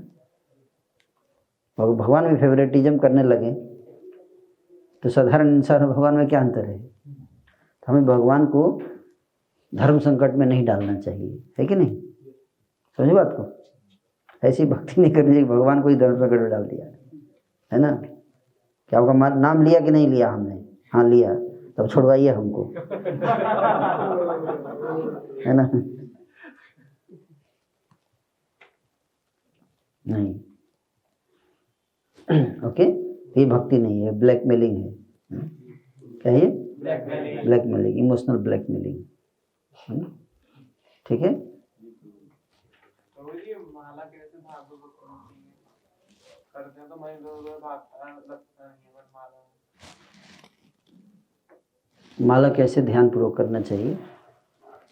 और भगवान में फेवरेटिज्म करने लगे तो साधारण इंसान और भगवान में क्या अंतर है? तो हमें भगवान को धर्म संकट में नहीं डालना चाहिए, है कि नहीं? समझे बात को? ऐसी भक्ति नहीं करनी चाहिए भगवान को ही धर्म संकट में डाल दिया, है ना। क्या आपका नाम लिया कि नहीं लिया हमने? हाँ लिया, तब छोड़वाइए हमको, है ना। नहीं, ओके, ये भक्ति नहीं है, ब्लैकमेलिंग है। क्या है? Blackmailing, emotional blackmailing. ठीक है। माला कैसे करते हैं तो मैं माला कैसे ध्यानपूर्वक करना चाहिए?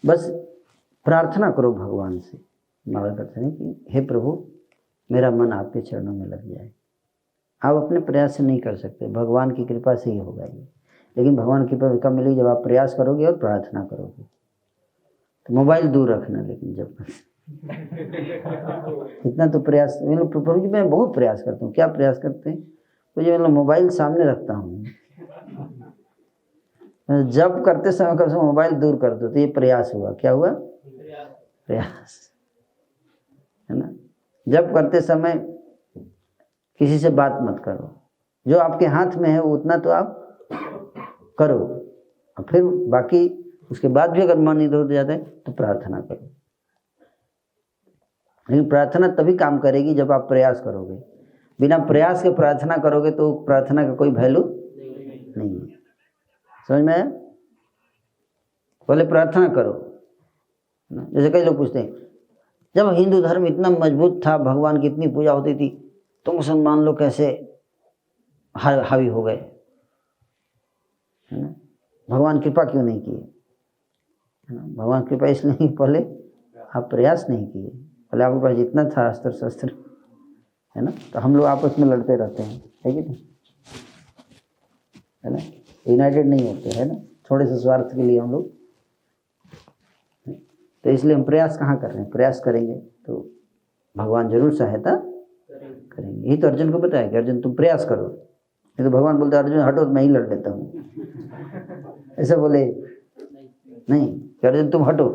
बस प्रार्थना करो भगवान से, माला करते हैं कि हे प्रभु मेरा मन आपके चरणों में लग जाए। आप अपने प्रयास से नहीं कर सकते, भगवान की कृपा से ही होगा ये। लेकिन भगवान की कृपा कब मिलेगी? जब आप प्रयास करोगे और प्रार्थना करोगे। तो मोबाइल दूर रखना, लेकिन जब इतना तो प्रयास, प्रभु जी मैं बहुत प्रयास करता हूँ। क्या प्रयास करते हैं? तो ये मतलब मोबाइल सामने रखता हूँ, जब करते समय कब से मोबाइल दूर कर दो, तो ये प्रयास हुआ। क्या हुआ? प्रयास, है ना। जब करते समय किसी से बात मत करो, जो आपके हाथ में है वो उतना तो आप करो, और फिर बाकी उसके बाद भी अगर मन इधर उधर जाता है तो प्रार्थना करो। लेकिन प्रार्थना तभी काम करेगी जब आप प्रयास करोगे। बिना प्रयास के प्रार्थना करोगे तो प्रार्थना का कोई वैल्यू नहीं है। समझ में आया? पहले प्रार्थना करो। जैसे कई लोग पूछते हैं, जब हिंदू धर्म इतना मजबूत था, भगवान की इतनी पूजा होती थी, तो मुसलमान लोग कैसे हावी हो गए, है ना। भगवान कृपा क्यों नहीं किए? है ना। भगवान कृपा इसलिए नहीं, पहले आप प्रयास नहीं किए। पहले आपके पास जितना था अस्त्र शस्त्र, है ना, तो हम लोग आपस में लड़ते रहते हैं, है कि नहीं, है ना। यूनाइटेड नहीं होते, है ना, थोड़े से स्वार्थ के लिए हम लोग। तो इसलिए हम प्रयास कहाँ कर रहे हैं? प्रयास करेंगे तो भगवान जरूर सहायता करेंगे। यही तो अर्जुन को बताया कि अर्जुन तुम प्रयास करो। नहीं तो भगवान बोलते अर्जुन हटो मैं ही लड़ लेता हूँ, ऐसे बोले नहीं कि अर्जुन तुम हटो,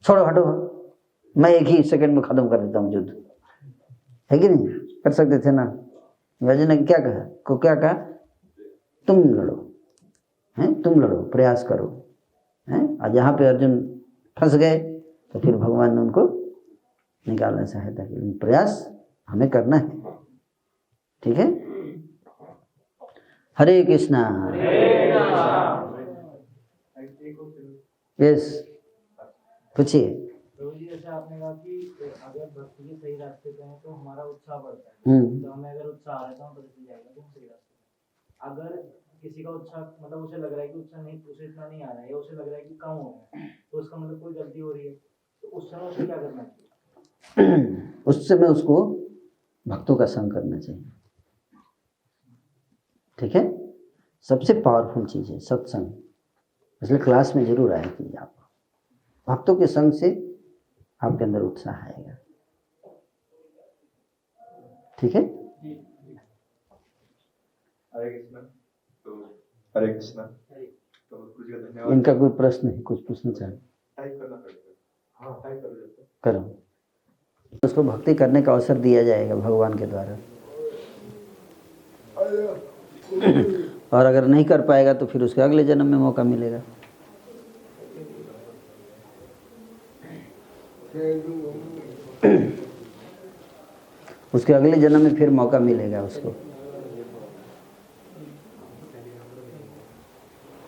छोड़ो हटो, मैं एक ही सेकंड में खत्म कर देता हूँ युद्ध, है कि नहीं? कर सकते थे ना। अर्जुन ने क्या कहा? को क्या कहा? तुम लड़ो, हैं, तुम लड़ो, प्रयास करो, हैं। और जहाँ पे अर्जुन फंस गए तो फिर भगवान ने उनको निकालना सहायता की। प्रयास हमें करना है, ठीक है। हरे कृष्णा। यस, पूछिए। प्रभु जी, जैसे आपने कहा कि अगर भक्ति कि सही रास्ते पे हैं तो हमारा उत्साह बढ़ता है। हम्म। तो हमें अगर उत्साह आ रहा है तो हम पता चल जाएगा कि हम सही रास्ते पे हैं। अगर किसी का उत्साह मतलब उसे लग रहा है कि उत्साह नहीं, उसे इतना नहीं आ रहा है या उसे लग रहा है कि कम हो रहा है, तो उसका मतलब कोई गलती हो रही है, तो उस समय उसे क्या करना चाहिए? उस समय उसको भक्तों का संग करना चाहिए। ठीक है, सबसे पावरफुल चीज़ है सत्संग, इसलिए क्लास में जरूर आया कीजिए आप। भक्तों के संग से आपके अंदर उत्साह आएगा। ठीक है, हरे कृष्णा। तो हरे कृष्णा। तो गुरु जी का धन्यवाद। इनका कोई प्रश्न है, कुछ पूछना चाहे? टाइप करना पड़ेगा। हाँ, टाइप कर देते हैं। करो, उसको भक्ति करने का अवसर दिया जाएगा भगवान के द्वारा। और अगर नहीं कर पाएगा तो फिर उसके अगले जन्म में मौका मिलेगा। उसके अगले जन्म में फिर मौका मिलेगा उसको।